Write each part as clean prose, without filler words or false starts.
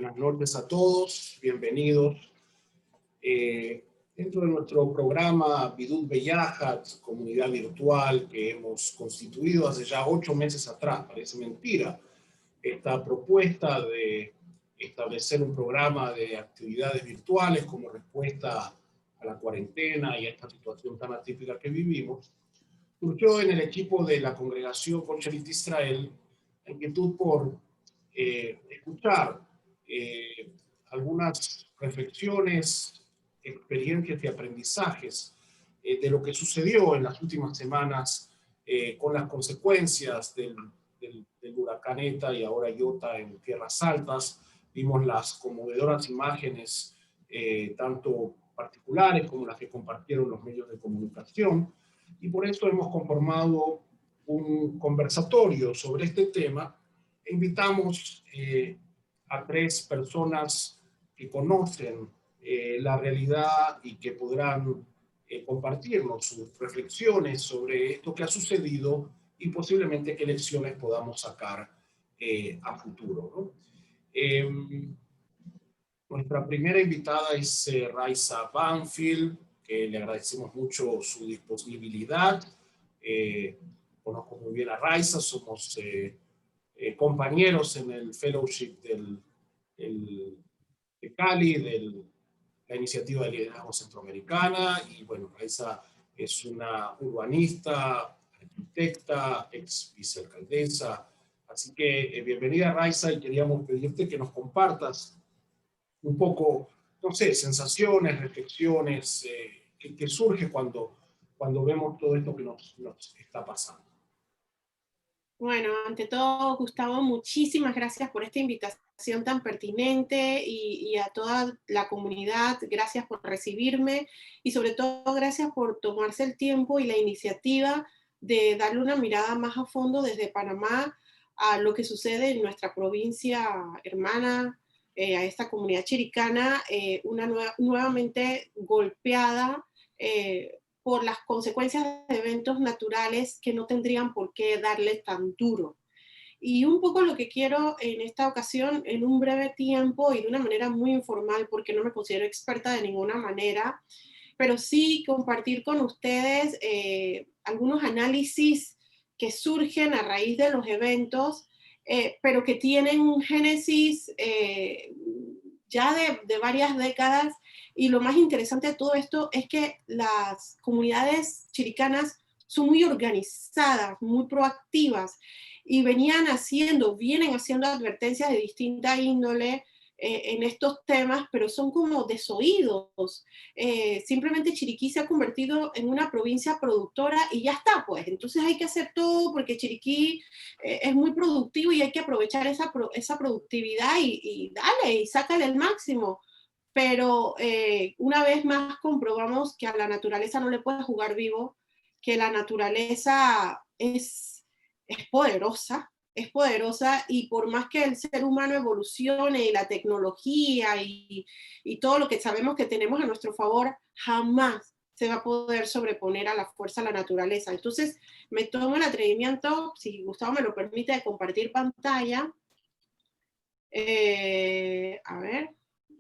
Buenas noches a todos, bienvenidos. Dentro de nuestro programa Bidut Beyahat, comunidad virtual que hemos constituido hace ya 8 meses atrás, parece mentira, esta propuesta de establecer un programa de actividades virtuales como respuesta a la cuarentena y a esta situación tan atípica que vivimos, surgió en el equipo de la congregación Colchelit Israel la inquietud por escuchar algunas reflexiones, experiencias y aprendizajes de lo que sucedió en las últimas semanas con las consecuencias del huracán ETA y ahora Iota en tierras altas. Vimos las conmovedoras imágenes, tanto particulares como las que compartieron los medios de comunicación, y por eso hemos conformado un conversatorio sobre este tema. Invitamos a 3 personas que conocen la realidad y que podrán compartirnos sus reflexiones sobre esto que ha sucedido y posiblemente qué lecciones podamos sacar a futuro, ¿no? Nuestra primera invitada es Raiza Banfield, que le agradecemos mucho su disponibilidad. Conozco muy bien a Raiza, somos compañeros en el fellowship de Cali, de la Iniciativa de Liderazgo Centroamericana, y bueno, Raiza es una urbanista, arquitecta, ex vicealcaldesa, así que bienvenida Raiza, y queríamos pedirte que nos compartas un poco, no sé, sensaciones, reflexiones, que surge cuando vemos todo esto que nos está pasando. Bueno, ante todo, Gustavo, muchísimas gracias por esta invitación tan pertinente y a toda la comunidad, gracias por recibirme y sobre todo gracias por tomarse el tiempo y la iniciativa de darle una mirada más a fondo desde Panamá a lo que sucede en nuestra provincia hermana, a esta comunidad chiricana, nuevamente golpeada por las consecuencias de eventos naturales que no tendrían por qué darle tan duro. Y un poco lo que quiero en esta ocasión, en un breve tiempo y de una manera muy informal, porque no me considero experta de ninguna manera, pero sí compartir con ustedes algunos análisis que surgen a raíz de los eventos, pero que tienen un génesis ya de varias décadas. Y lo más interesante de todo esto es que las comunidades chiricanas son muy organizadas, muy proactivas, y vienen haciendo advertencias de distinta índole en estos temas, pero son como desoídos. Simplemente Chiriquí se ha convertido en una provincia productora y ya está, pues. Entonces hay que hacer todo porque Chiriquí es muy productivo y hay que aprovechar esa productividad y dale, y sácale el máximo. Pero una vez más comprobamos que a la naturaleza no le puedes jugar vivo, que la naturaleza es poderosa, y por más que el ser humano evolucione y la tecnología y todo lo que sabemos que tenemos a nuestro favor, jamás se va a poder sobreponer a la fuerza de la naturaleza. Entonces me tomo el atrevimiento, si Gustavo me lo permite, de compartir pantalla. A ver,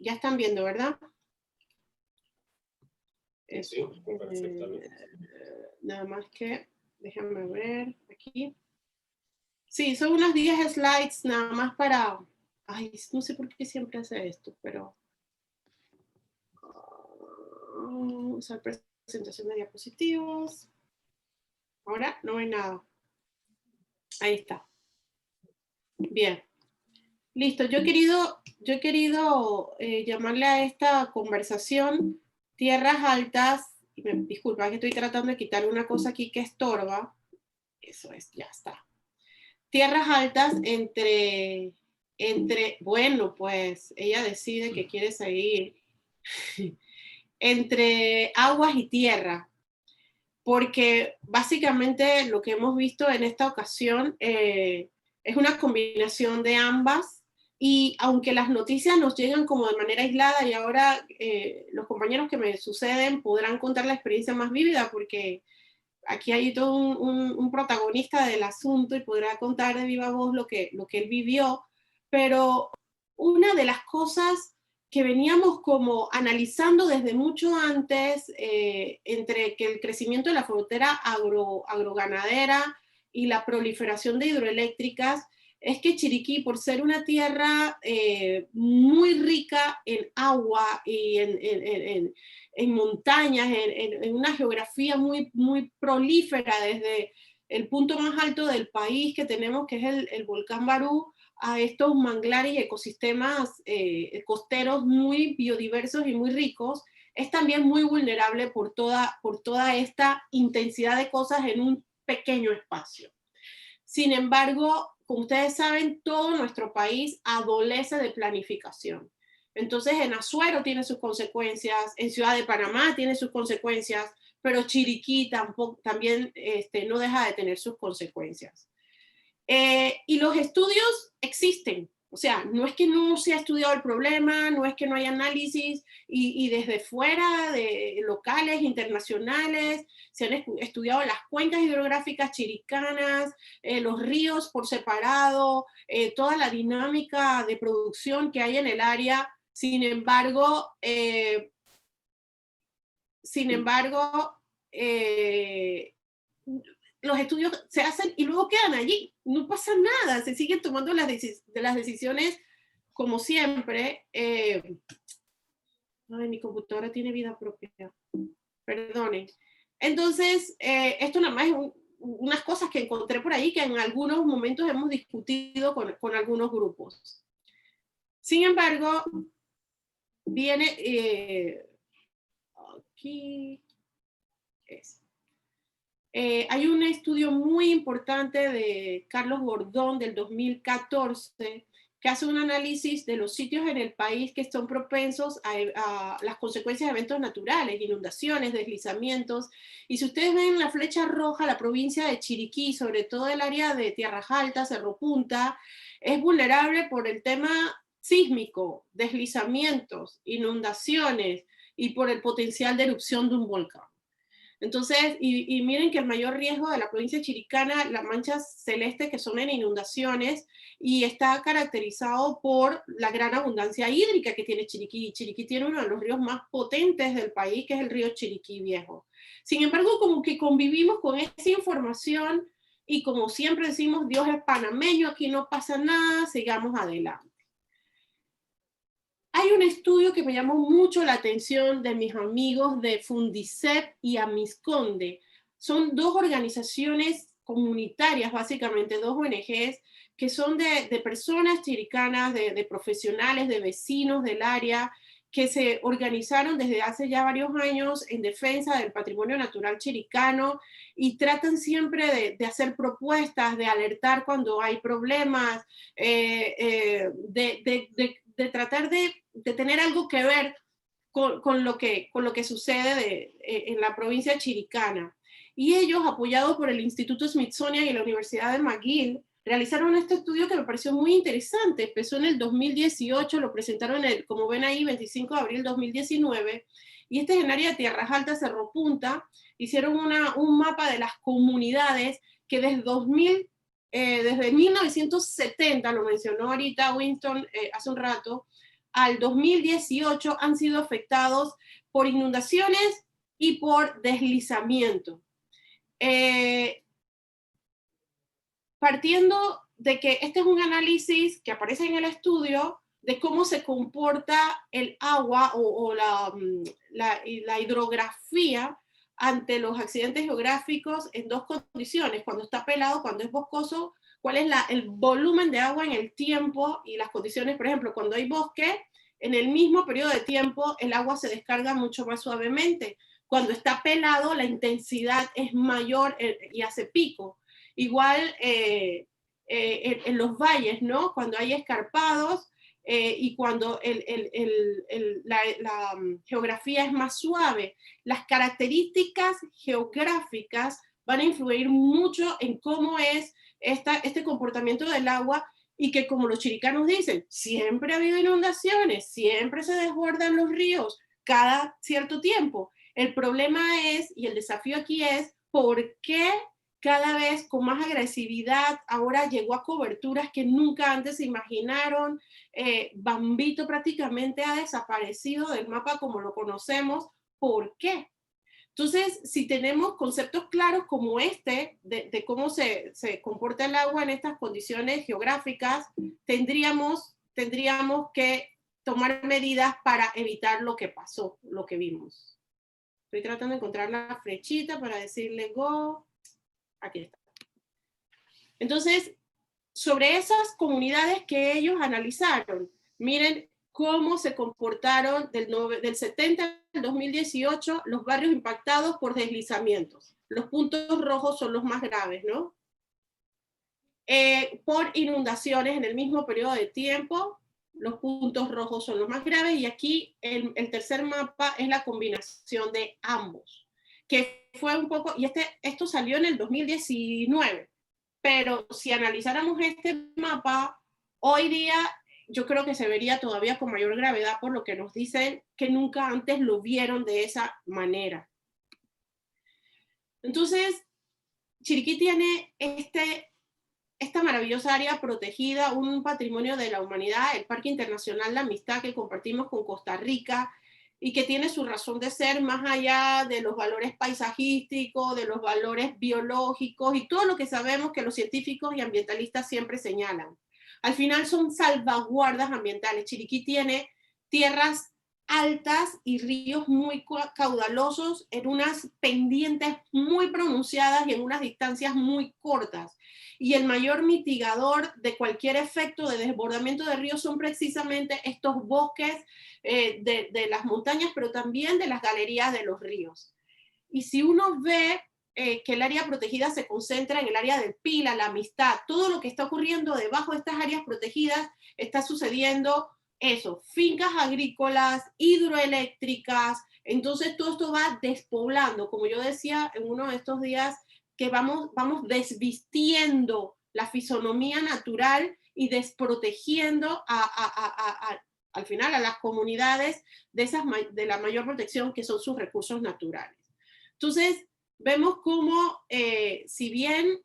ya están viendo, ¿verdad? Eso. Sí, perfectamente. Nada más que, déjenme ver aquí. Sí, son unos 10 slides nada más para... Ay, no sé por qué siempre hace esto, pero... usar presentación de diapositivas. Ahora no hay nada. Ahí está. Bien. Listo. Yo he querido llamarle a esta conversación Tierras Altas. Y disculpa que estoy tratando de quitar una cosa aquí que estorba. Eso es, ya está. Tierras Altas bueno, pues ella decide que quiere seguir entre aguas y tierra, porque básicamente lo que hemos visto en esta ocasión es una combinación de ambas, y aunque las noticias nos llegan como de manera aislada, y ahora los compañeros que me suceden podrán contar la experiencia más vívida, porque aquí hay todo un protagonista del asunto y podrá contar de viva voz lo que él vivió, pero una de las cosas que veníamos como analizando desde mucho antes, entre que el crecimiento de la frontera agroganadera y la proliferación de hidroeléctricas, es que Chiriquí, por ser una tierra muy rica en agua y en montañas, en una geografía muy, muy prolífera desde el punto más alto del país que tenemos, que es el volcán Barú, a estos manglares y ecosistemas costeros muy biodiversos y muy ricos, es también muy vulnerable por toda esta intensidad de cosas en un pequeño espacio. Sin embargo, como ustedes saben, todo nuestro país adolece de planificación. Entonces, en Azuero tiene sus consecuencias, en Ciudad de Panamá tiene sus consecuencias, pero Chiriquí también no deja de tener sus consecuencias. Y los estudios existen, o sea, no es que no se ha estudiado el problema, no es que no hay análisis, y desde fuera, de locales, internacionales, se han estudiado las cuencas hidrográficas chiricanas, los ríos por separado, toda la dinámica de producción que hay en el área. Sin embargo, los estudios se hacen y luego quedan allí, no pasa nada, se siguen tomando las decisiones como siempre. Ay, mi computadora tiene vida propia, perdonen. Entonces, esto nada más es unas cosas que encontré por ahí que en algunos momentos hemos discutido con algunos grupos. Sin embargo, viene aquí es. Hay un estudio muy importante de Carlos Gordón del 2014 que hace un análisis de los sitios en el país que son propensos a las consecuencias de eventos naturales, inundaciones, deslizamientos. Y si ustedes ven la flecha roja, la provincia de Chiriquí, sobre todo el área de Tierras Altas, Cerro Punta, es vulnerable por el tema sísmico, deslizamientos, inundaciones y por el potencial de erupción de un volcán. Entonces, y miren que el mayor riesgo de la provincia chiricana, las manchas celestes que son en inundaciones, y está caracterizado por la gran abundancia hídrica que tiene Chiriquí. Chiriquí tiene uno de los ríos más potentes del país, que es el río Chiriquí Viejo. Sin embargo, como que convivimos con esa información y como siempre decimos, Dios es panameño, aquí no pasa nada, sigamos adelante. Hay un estudio que me llamó mucho la atención de mis amigos de Fundicep y Amisconde. Son dos organizaciones comunitarias, básicamente dos ONGs, que son de personas chiricanas, de profesionales, de vecinos del área, que se organizaron desde hace ya varios años en defensa del patrimonio natural chiricano y tratan siempre de hacer propuestas, de alertar cuando hay problemas, de tratar de tener algo que ver con lo que sucede en la provincia chiricana. Y ellos, apoyados por el Instituto Smithsonian y la Universidad de McGill, realizaron este estudio que me pareció muy interesante. Empezó en el 2018, lo presentaron, como ven ahí, 25 de abril de 2019, y este es en área de Tierras Altas, Cerro Punta. Hicieron un mapa de las comunidades que desde 1970, lo mencionó ahorita Winston hace un rato, al 2018 han sido afectados por inundaciones y por deslizamiento. Partiendo de que este es un análisis que aparece en el estudio de cómo se comporta el agua o la hidrografía ante los accidentes geográficos en dos condiciones: cuando está pelado, cuando es boscoso, cuál es el volumen de agua en el tiempo y las condiciones. Por ejemplo, cuando hay bosque, en el mismo periodo de tiempo el agua se descarga mucho más suavemente. Cuando está pelado, la intensidad es mayor y hace pico. Igual en los valles, ¿no? Cuando hay escarpados y cuando la geografía es más suave, las características geográficas van a influir mucho en cómo es este comportamiento del agua, y que, como los chiricanos dicen, siempre ha habido inundaciones, siempre se desbordan los ríos cada cierto tiempo. El problema es, y el desafío aquí es, ¿por qué cada vez con más agresividad, ahora llegó a coberturas que nunca antes se imaginaron. Bambito prácticamente ha desaparecido del mapa como lo conocemos. ¿Por qué? Entonces, si tenemos conceptos claros como este, de cómo se comporta el agua en estas condiciones geográficas, tendríamos que tomar medidas para evitar lo que pasó, lo que vimos. Estoy tratando de encontrar la flechita para decirle go. Aquí está. Entonces, sobre esas comunidades que ellos analizaron, miren cómo se comportaron del 70 al 2018 los barrios impactados por deslizamientos. Los puntos rojos son los más graves, ¿no? Por inundaciones en el mismo periodo de tiempo, los puntos rojos son los más graves, y aquí el tercer mapa es la combinación de ambos, que fue un poco, y esto salió en el 2019, pero si analizáramos este mapa, hoy día yo creo que se vería todavía con mayor gravedad, por lo que nos dicen que nunca antes lo vieron de esa manera. Entonces, Chiriquí tiene esta maravillosa área protegida, un patrimonio de la humanidad, el Parque Internacional La Amistad, que compartimos con Costa Rica, y que tiene su razón de ser más allá de los valores paisajísticos, de los valores biológicos y todo lo que sabemos que los científicos y ambientalistas siempre señalan. Al final son salvaguardas ambientales. Chiriquí tiene tierras altas y ríos muy caudalosos en unas pendientes muy pronunciadas y en unas distancias muy cortas. Y el mayor mitigador de cualquier efecto de desbordamiento de ríos son precisamente estos bosques de las montañas, pero también de las galerías de los ríos. Y si uno ve que el área protegida se concentra en el área del Pila, La Amistad, todo lo que está ocurriendo debajo de estas áreas protegidas está sucediendo eso, fincas agrícolas, hidroeléctricas. Entonces todo esto va despoblando, como yo decía en uno de estos días, que vamos desvistiendo la fisonomía natural y desprotegiendo al final a las comunidades de la mayor protección, que son sus recursos naturales. Entonces, vemos cómo, si bien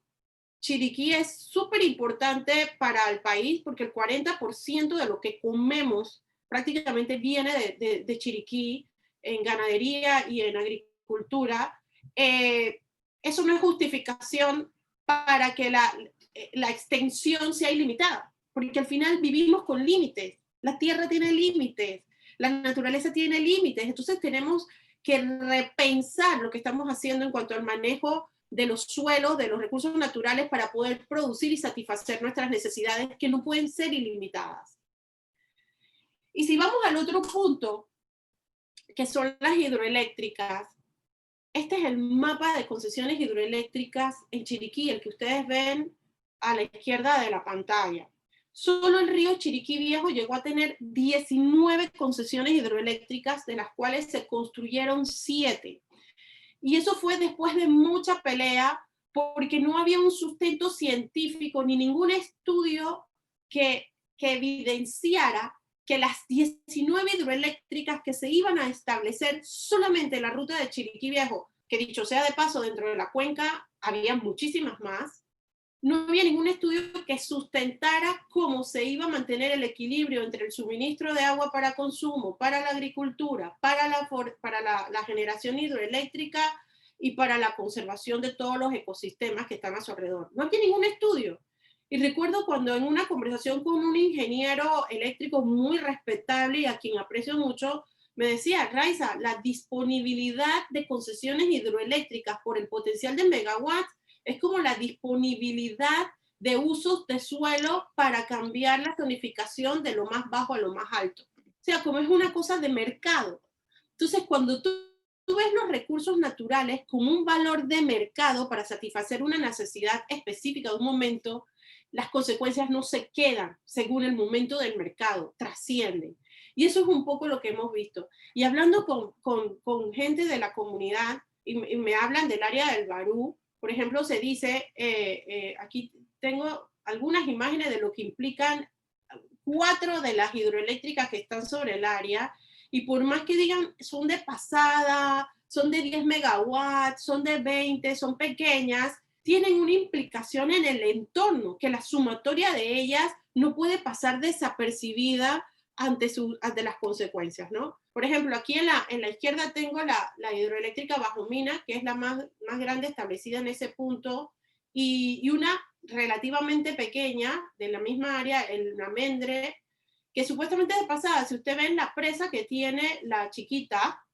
Chiriquí es súper importante para el país, porque el 40% de lo que comemos prácticamente viene de Chiriquí, en ganadería y en agricultura, eso no es justificación para que la extensión sea ilimitada, porque al final vivimos con límites, la tierra tiene límites, la naturaleza tiene límites, entonces tenemos que repensar lo que estamos haciendo en cuanto al manejo de los suelos, de los recursos naturales, para poder producir y satisfacer nuestras necesidades, que no pueden ser ilimitadas. Y si vamos al otro punto, que son las hidroeléctricas, este es el mapa de concesiones hidroeléctricas en Chiriquí, el que ustedes ven a la izquierda de la pantalla. Solo el río Chiriquí Viejo llegó a tener 19 concesiones hidroeléctricas, de las cuales se construyeron 7. Y eso fue después de mucha pelea, porque no había un sustento científico ni ningún estudio que evidenciara que las 19 hidroeléctricas que se iban a establecer solamente en la ruta de Chiriquí Viejo, que dicho sea de paso, dentro de la cuenca había muchísimas más, no había ningún estudio que sustentara cómo se iba a mantener el equilibrio entre el suministro de agua para consumo, para la agricultura, para la generación hidroeléctrica y para la conservación de todos los ecosistemas que están a su alrededor. No había ningún estudio. Y recuerdo cuando en una conversación con un ingeniero eléctrico muy respetable y a quien aprecio mucho, me decía: Raiza, la disponibilidad de concesiones hidroeléctricas por el potencial de megawatts es como la disponibilidad de usos de suelo para cambiar la zonificación de lo más bajo a lo más alto. O sea, como es una cosa de mercado. Entonces, cuando tú ves los recursos naturales como un valor de mercado para satisfacer una necesidad específica de un momento, las consecuencias no se quedan según el momento del mercado, trascienden. Y eso es un poco lo que hemos visto. Y hablando con gente de la comunidad, y me hablan del área del Barú, por ejemplo, se dice, aquí tengo algunas imágenes de lo que implican 4 de las hidroeléctricas que están sobre el área, y por más que digan son de pasada, son de 10 megawatts, son de 20, son pequeñas, tienen una implicación en el entorno, que la sumatoria de ellas no puede pasar desapercibida ante las consecuencias, ¿no? Por ejemplo, aquí en la izquierda tengo la hidroeléctrica Bajo Mina, que es la más grande establecida en ese punto, y una relativamente pequeña de la misma área, el Namendre, que supuestamente de pasada, si usted ve en la presa que tiene la chiquita,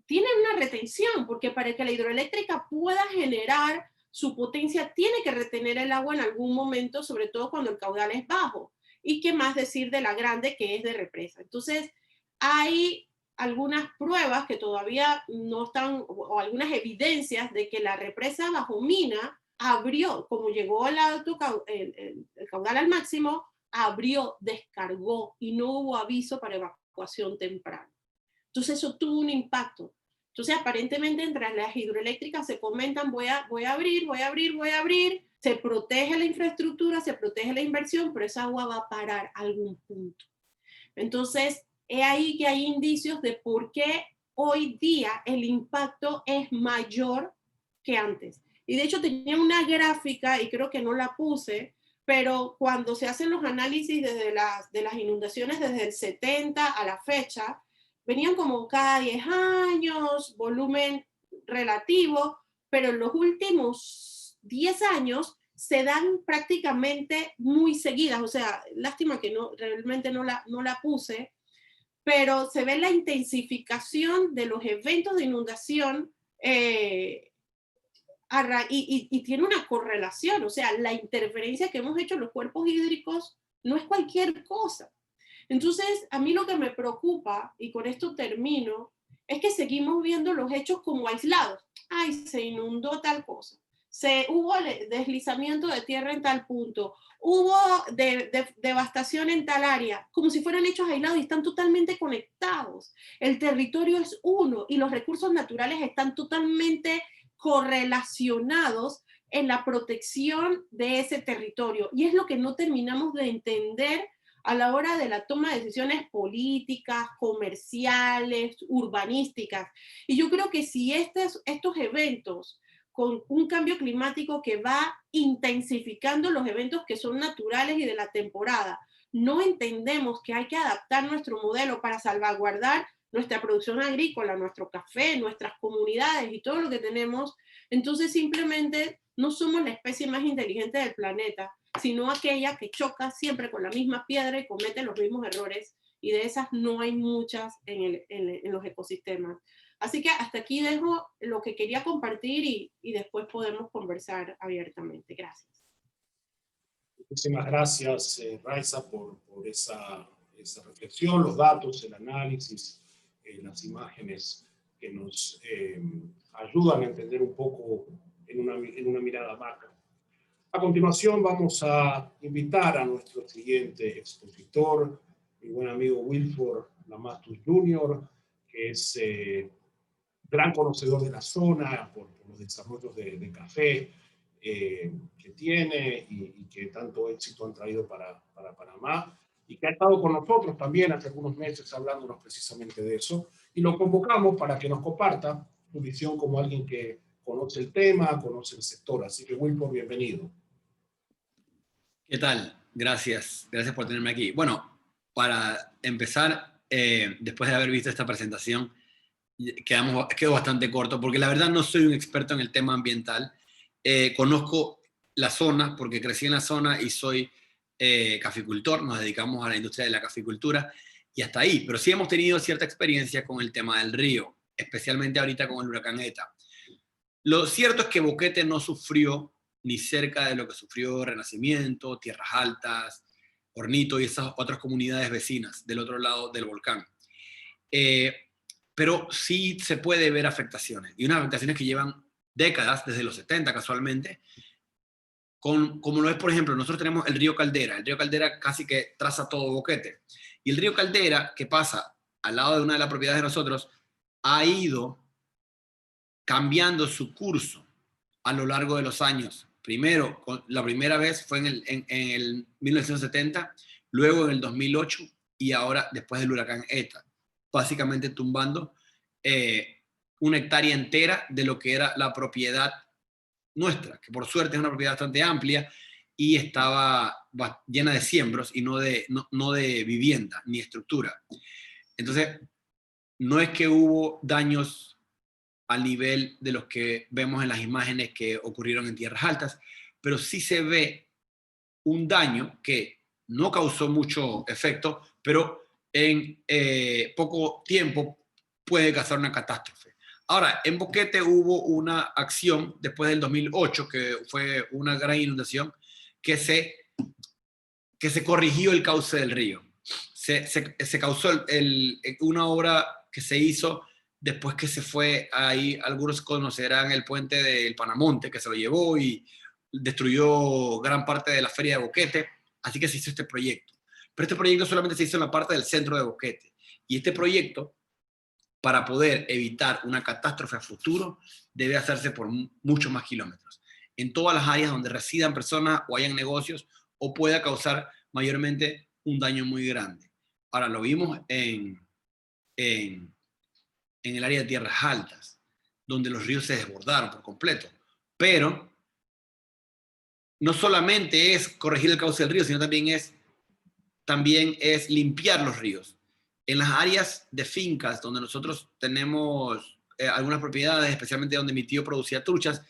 tiene una retención, porque para que la hidroeléctrica pueda generar su potencia, tiene que retener el agua en algún momento, sobre todo cuando el caudal es bajo. Y qué más decir de la grande, que es de represa. Entonces, hay algunas pruebas que todavía no están, o algunas evidencias de que la represa Bajo Mina abrió, como llegó el caudal al máximo, abrió, descargó y no hubo aviso para evacuación temprana. Entonces eso tuvo un impacto. Entonces aparentemente entre las hidroeléctricas se comentan, voy a abrir, se protege la infraestructura, se protege la inversión, pero esa agua va a parar a algún punto. Entonces, es ahí que hay indicios de por qué hoy día el impacto es mayor que antes. Y de hecho tenía una gráfica, y creo que no la puse, pero cuando se hacen los análisis de las inundaciones desde el 70 a la fecha, venían como cada 10 años, volumen relativo, pero en los últimos 10 años se dan prácticamente muy seguidas, o sea, lástima que realmente no la puse, pero se ve la intensificación de los eventos de inundación y tiene una correlación, o sea, la interferencia que hemos hecho en los cuerpos hídricos no es cualquier cosa. Entonces, a mí lo que me preocupa, y con esto termino, es que seguimos viendo los hechos como aislados. Ay, se inundó tal cosa. Hubo deslizamiento de tierra en tal punto. Hubo devastación en tal área. Como si fueran hechos aislados y están totalmente conectados. El territorio es uno y los recursos naturales están totalmente correlacionados en la protección de ese territorio. Y es lo que no terminamos de entender a la hora de la toma de decisiones políticas, comerciales, urbanísticas. Y yo creo que si estos eventos, con un cambio climático que va intensificando los eventos que son naturales y de la temporada, no entendemos que hay que adaptar nuestro modelo para salvaguardar nuestra producción agrícola, nuestro café, nuestras comunidades y todo lo que tenemos, entonces simplemente no somos la especie más inteligente del planeta, sino aquella que choca siempre con la misma piedra y comete los mismos errores, y de esas no hay muchas en los ecosistemas. Así que hasta aquí dejo lo que quería compartir y después podemos conversar abiertamente. Gracias. Muchísimas gracias, Raiza, por esa reflexión, los datos, el análisis, las imágenes que nos ayudan a entender un poco en una mirada macro. A continuación vamos a invitar a nuestro siguiente expositor, mi buen amigo Wilford Lamastus Jr., que es gran conocedor de la zona por los desarrollos de café que tiene y que tanto éxito han traído para Panamá, y que ha estado con nosotros también hace algunos meses hablándonos precisamente de eso, y lo convocamos para que nos comparta su visión como alguien que conoce el tema, conoce el sector. Así que Wilford, bienvenido. ¿Qué tal? Gracias por tenerme aquí. Bueno, para empezar, después de haber visto esta presentación, quedo bastante corto, porque la verdad no soy un experto en el tema ambiental. Conozco la zona, porque crecí en la zona y soy caficultor, nos dedicamos a la industria de la caficultura, y hasta ahí, pero sí hemos tenido cierta experiencia con el tema del río, especialmente ahorita con el huracán ETA. Lo cierto es que Boquete no sufrió ni cerca de lo que sufrió Renacimiento, Tierras Altas, Hornito y esas otras comunidades vecinas del otro lado del volcán. Pero sí se puede ver afectaciones, y unas afectaciones que llevan décadas, desde los 70 casualmente, como lo es, por ejemplo, nosotros tenemos el río Caldera. El río Caldera casi que traza todo Boquete. Y el río Caldera, que pasa al lado de una de las propiedades de nosotros, ha ido cambiando su curso a lo largo de los años. Primero, la primera vez fue en el 1970, luego en el 2008 y ahora después del huracán ETA, básicamente tumbando una hectárea entera de lo que era la propiedad nuestra, que por suerte es una propiedad bastante amplia y estaba llena de siembros y no de vivienda ni estructura. Entonces, no es que hubo daños al nivel de los que vemos en las imágenes que ocurrieron en tierras altas, pero sí se ve un daño que no causó mucho efecto, pero en poco tiempo puede causar una catástrofe. Ahora, en Boquete hubo una acción después del 2008, que fue una gran inundación, que se corrigió el cauce del río. Se causó una obra que se hizo después que se fue ahí, algunos conocerán el puente del Panamonte, que se lo llevó y destruyó gran parte de la feria de Boquete, así que se hizo este proyecto. Pero este proyecto solamente se hizo en la parte del centro de Boquete. Y este proyecto, para poder evitar una catástrofe a futuro, debe hacerse por muchos más kilómetros. En todas las áreas donde residan personas o hayan negocios, o pueda causar mayormente un daño muy grande. Ahora, lo vimos en el área de tierras altas, donde los ríos se desbordaron por completo. Pero no solamente es corregir el cauce del río, sino también es limpiar los ríos. En las áreas de fincas donde nosotros tenemos algunas propiedades, especialmente donde mi tío producía truchas,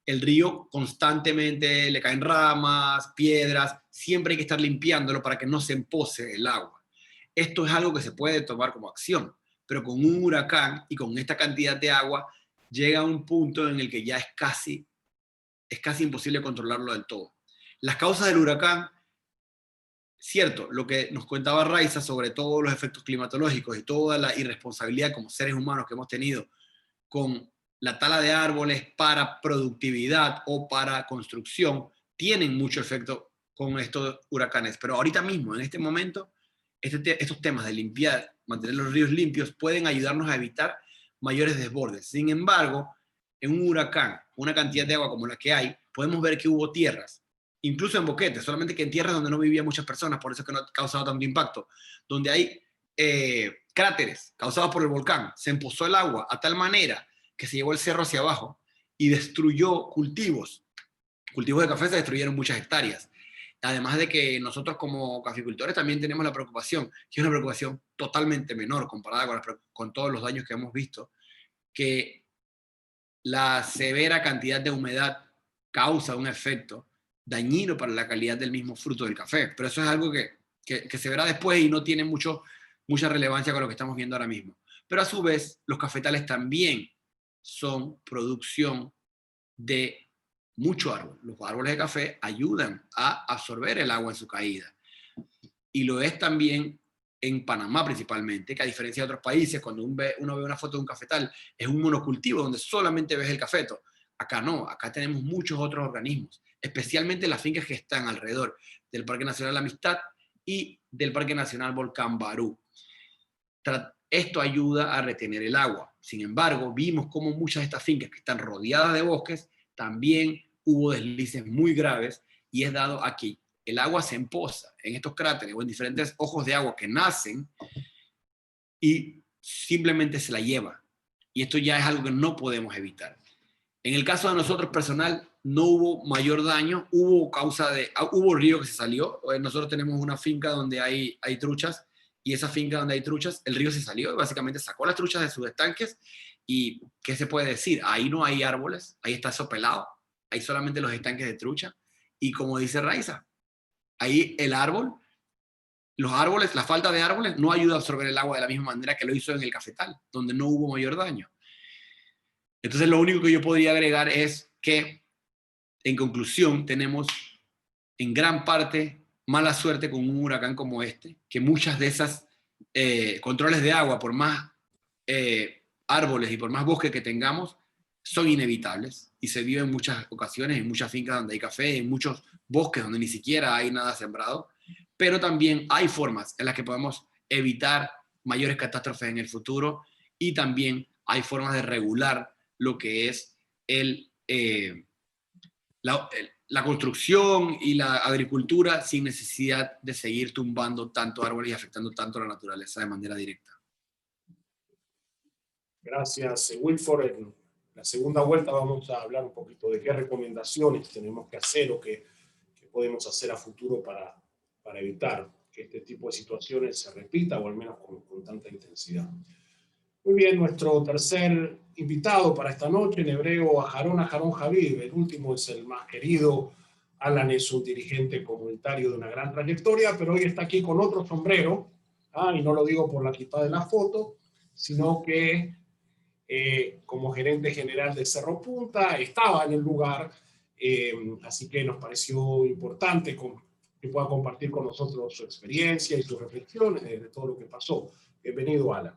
el río constantemente le caen ramas, piedras, siempre hay que estar limpiándolo para que no se empose el agua. Esto es algo que se puede tomar como acción, pero con un huracán y con esta cantidad de agua llega a un punto en el que ya es casi imposible controlarlo del todo. Las causas del huracán, cierto, lo que nos contaba Raiza sobre todos los efectos climatológicos y toda la irresponsabilidad como seres humanos que hemos tenido con la tala de árboles para productividad o para construcción, tienen mucho efecto con estos huracanes. Pero ahorita mismo, en este momento, estos temas de limpiar, mantener los ríos limpios, pueden ayudarnos a evitar mayores desbordes. Sin embargo, en un huracán, una cantidad de agua como la que hay, podemos ver que hubo tierras, incluso en Boquete, solamente que en tierras donde no vivían muchas personas, por eso es que no ha causado tanto impacto, donde hay cráteres causados por el volcán, se empozó el agua a tal manera que se llevó el cerro hacia abajo y destruyó cultivos de café, se destruyeron muchas hectáreas. Además de que nosotros como caficultores también tenemos la preocupación, que es una preocupación totalmente menor comparada con todos los daños que hemos visto, que la severa cantidad de humedad causa un efecto dañino para la calidad del mismo fruto del café. Pero eso es algo que se verá después y no tiene mucha relevancia con lo que estamos viendo ahora mismo. Pero a su vez, los cafetales también son producción de mucho árbol. Los árboles de café ayudan a absorber el agua en su caída. Y lo es también en Panamá principalmente, que a diferencia de otros países, cuando uno ve una foto de un cafetal, es un monocultivo donde solamente ves el cafeto. Acá no, acá tenemos muchos otros organismos, especialmente las fincas que están alrededor del Parque Nacional La Amistad y del Parque Nacional Volcán Barú. Esto ayuda a retener el agua. Sin embargo, vimos cómo muchas de estas fincas que están rodeadas de bosques, también hubo deslices muy graves y es dado a que el agua se empoza en estos cráteres o en diferentes ojos de agua que nacen y simplemente se la lleva. Y esto ya es algo que no podemos evitar. En el caso de nosotros personal, no hubo mayor daño, hubo río que se salió. Nosotros tenemos una finca donde hay truchas, y esa finca donde hay truchas, el río se salió y básicamente sacó las truchas de sus estanques. ¿Y qué se puede decir? Ahí no hay árboles, ahí está eso pelado, hay solamente los estanques de trucha. Y como dice Raiza, ahí los árboles, la falta de árboles no ayuda a absorber el agua de la misma manera que lo hizo en el cafetal, donde no hubo mayor daño. Entonces lo único que yo podría agregar es que, en conclusión, tenemos en gran parte mala suerte con un huracán como este, que muchas de esas controles de agua, por más árboles y por más bosque que tengamos, son inevitables y se vive en muchas ocasiones, en muchas fincas donde hay café, en muchos bosques donde ni siquiera hay nada sembrado, pero también hay formas en las que podemos evitar mayores catástrofes en el futuro y también hay formas de regular lo que es la construcción y la agricultura sin necesidad de seguir tumbando tanto árboles y afectando tanto a la naturaleza de manera directa. Gracias, Wilford. la segunda vuelta vamos a hablar un poquito de qué recomendaciones tenemos que hacer o qué podemos hacer a futuro para evitar que este tipo de situaciones se repita, o al menos con tanta intensidad. Muy bien, nuestro tercer invitado para esta noche, en hebreo, Aharon Habib. El último es el más querido. Alan es un dirigente comunitario de una gran trayectoria, pero hoy está aquí con otro sombrero, y no lo digo por la equipa de la foto, sino que como gerente general de Cerro Punta estaba en el lugar, así que nos pareció importante que pueda compartir con nosotros su experiencia y sus reflexiones de todo lo que pasó. Bienvenido, Alan.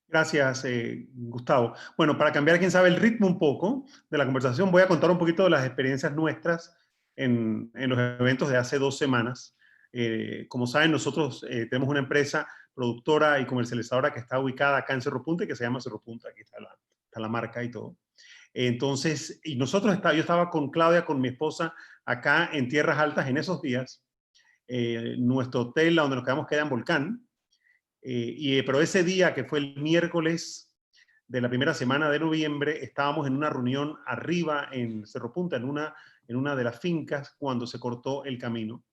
Gracias, Gustavo. Bueno, para cambiar, quién sabe, el ritmo un poco de la conversación, voy a contar un poquito de las experiencias nuestras en los eventos de hace 2 semanas. Como saben, nosotros tenemos una empresa productora y comercializadora que está ubicada acá en Cerro Punta y que se llama Cerro Punta. Aquí está la marca y todo. Entonces, y nosotros yo estaba con Claudia, con mi esposa, acá en Tierras Altas en esos días. Nuestro hotel, donde nos quedamos, queda en Volcán. Pero ese día, que fue el miércoles de la primera semana de noviembre, estábamos en una reunión arriba en Cerro Punta, en una de las fincas, cuando se cortó el camino.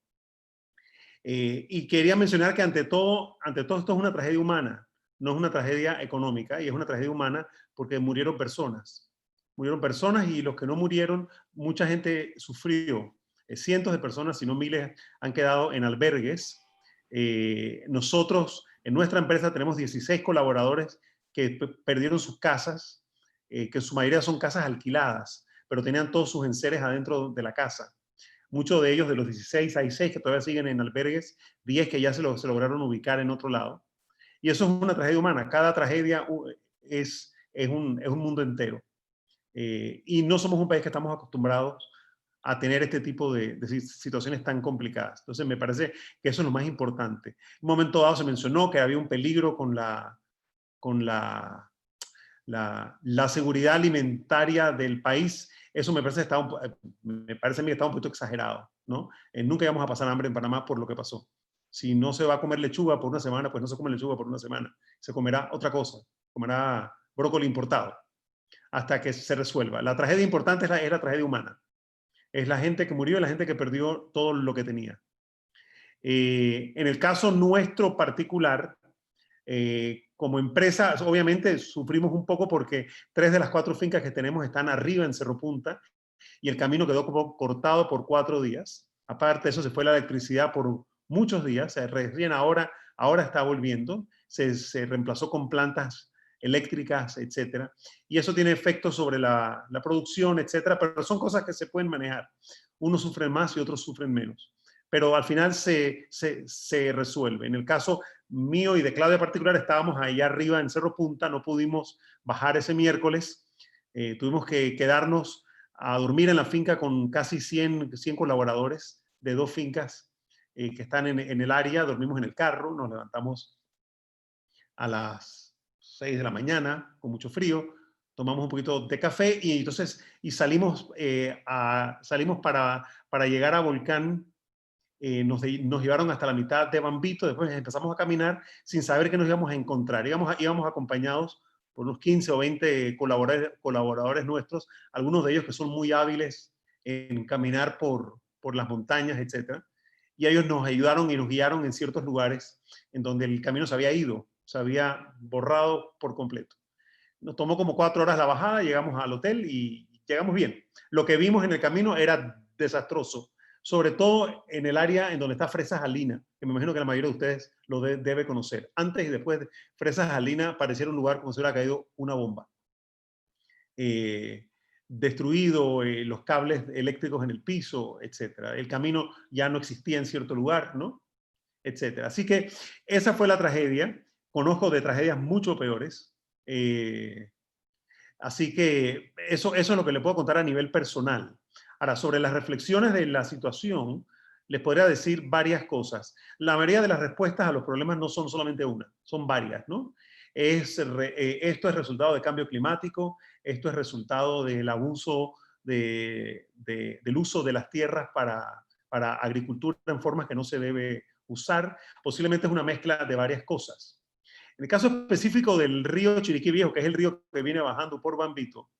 Y quería mencionar que ante todo esto es una tragedia humana, no es una tragedia económica, y es una tragedia humana porque murieron personas. Murieron personas, y los que no murieron, mucha gente sufrió. Cientos de personas, si no miles, han quedado en albergues. Nosotros, en nuestra empresa, tenemos 16 colaboradores que perdieron sus casas, que en su mayoría son casas alquiladas, pero tenían todos sus enseres adentro de la casa. Muchos de ellos, de los 16, hay 6 que todavía siguen en albergues, 10 que ya se lograron ubicar en otro lado. Y eso es una tragedia humana. Cada tragedia es un mundo entero. Y no somos un país que estamos acostumbrados a tener este tipo de situaciones tan complicadas. Entonces, me parece que eso es lo más importante. En un momento dado se mencionó que había un peligro con la seguridad alimentaria del país. Eso me parece a mí que está un poquito exagerado, ¿no? Nunca íbamos a pasar hambre en Panamá por lo que pasó. Si no se va a comer lechuga por una semana, pues no se come lechuga por una semana. Se comerá otra cosa, comerá brócoli importado, hasta que se resuelva. La tragedia importante es la tragedia humana. Es la gente que murió y la gente que perdió todo lo que tenía. En el caso nuestro particular, como empresa, obviamente sufrimos un poco porque 3 de las 4 fincas que tenemos están arriba en Cerro Punta, y el camino quedó como cortado por 4 días. Aparte de eso, se fue la electricidad por muchos días. Recién ahora está volviendo. Se reemplazó con plantas eléctricas, etcétera. Y eso tiene efectos sobre la producción, etcétera, pero son cosas que se pueden manejar. Unos sufren más y otros sufren menos. Pero al final se resuelve. En el caso mío y de Claudia en particular, estábamos allá arriba en Cerro Punta, no pudimos bajar ese miércoles. Tuvimos que quedarnos a dormir en la finca con casi 100 colaboradores de 2 fincas que están en el área. Dormimos en el carro, nos levantamos a las 6 de la mañana con mucho frío, tomamos un poquito de café y salimos para llegar a Volcán. Nos llevaron hasta la mitad de Bambito, después empezamos a caminar sin saber qué nos íbamos a encontrar. Íbamos acompañados por unos 15 o 20 colaboradores nuestros, algunos de ellos que son muy hábiles en caminar por las montañas, etc. Y ellos nos ayudaron y nos guiaron en ciertos lugares en donde el camino se había ido, se había borrado por completo. Nos tomó como 4 horas la bajada, llegamos al hotel y llegamos bien. Lo que vimos en el camino era desastroso, sobre todo en el área en donde está Fresas Salina, que me imagino que la mayoría de ustedes lo debe conocer. Antes y después de Fresas Salina pareciera un lugar como si hubiera caído una bomba. Destruido, los cables eléctricos en el piso, etc. El camino ya no existía en cierto lugar, ¿no? Etc. Así que esa fue la tragedia. Conozco de tragedias mucho peores. Así que eso es lo que le puedo contar a nivel personal. Ahora, sobre las reflexiones de la situación, les podría decir varias cosas. La mayoría de las respuestas a los problemas no son solamente una, son varias, ¿no? Esto es resultado de cambio climático, esto es resultado del abuso del uso de las tierras para agricultura en formas que no se debe usar. Posiblemente es una mezcla de varias cosas. En el caso específico del río Chiriquí Viejo, que es el río que viene bajando por Bambito,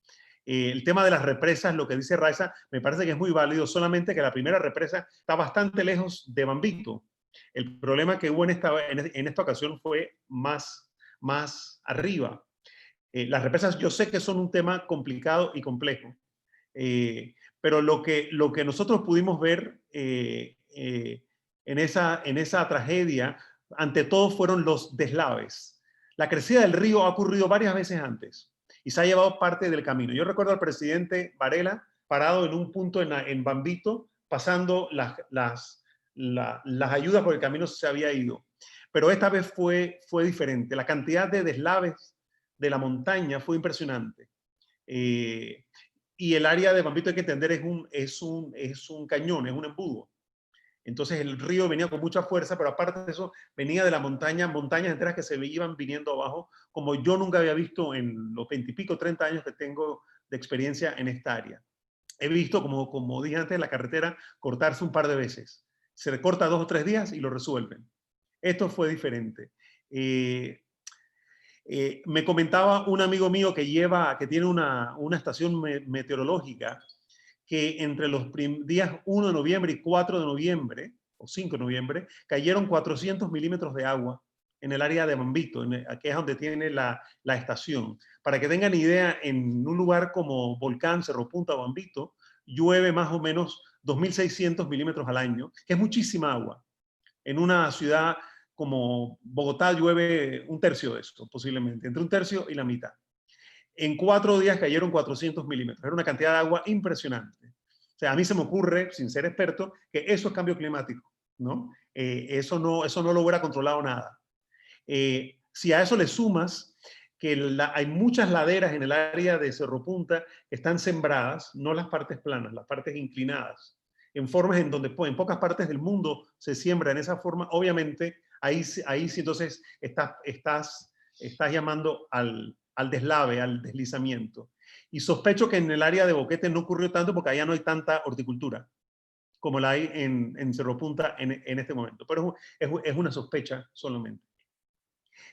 el tema de las represas, lo que dice Raiza, me parece que es muy válido, solamente que la primera represa está bastante lejos de Bambito. El problema que hubo en esta ocasión fue más arriba. Las represas yo sé que son un tema complicado y complejo, pero lo que nosotros pudimos ver en esa tragedia, ante todo fueron los deslaves. La crecida del río ha ocurrido varias veces antes y se ha llevado parte del camino. Yo recuerdo al presidente Varela parado en un punto en Bambito, pasando las ayudas por el camino se había ido. Pero esta vez fue diferente. La cantidad de deslaves de la montaña fue impresionante. Y el área de Bambito, hay que entender, es un cañón, es un embudo. Entonces el río venía con mucha fuerza, pero aparte de eso, venía de la montaña, montañas enteras que se iban viniendo abajo, como yo nunca había visto en los 20 y pico, 30 años que tengo de experiencia en esta área. He visto, como dije antes, la carretera cortarse un par de veces. Se le corta 2 o 3 días y lo resuelven. Esto fue diferente. Me comentaba un amigo mío que tiene una estación meteorológica, que entre los días 1 de noviembre y 4 de noviembre, o 5 de noviembre, cayeron 400 milímetros de agua en el área de Bambito, que es donde tiene la estación. Para que tengan idea, en un lugar como Volcán, Cerro Punta, Bambito, llueve más o menos 2.600 milímetros al año, que es muchísima agua. En una ciudad como Bogotá llueve un tercio de esto, posiblemente, entre un tercio y la mitad. En 4 días cayeron 400 milímetros. Era una cantidad de agua impresionante. O sea, a mí se me ocurre, sin ser experto, que eso es cambio climático, ¿no? Eso no lo hubiera controlado nada. Si a eso le sumas que hay muchas laderas en el área de Cerro Punta que están sembradas, no las partes planas, las partes inclinadas, en formas en donde en pocas partes del mundo se siembra en esa forma, obviamente ahí sí entonces estás llamando al deslave, al deslizamiento. Y sospecho que en el área de Boquete no ocurrió tanto porque allá no hay tanta horticultura como la hay en Cerro Punta en este momento. Pero es una sospecha solamente.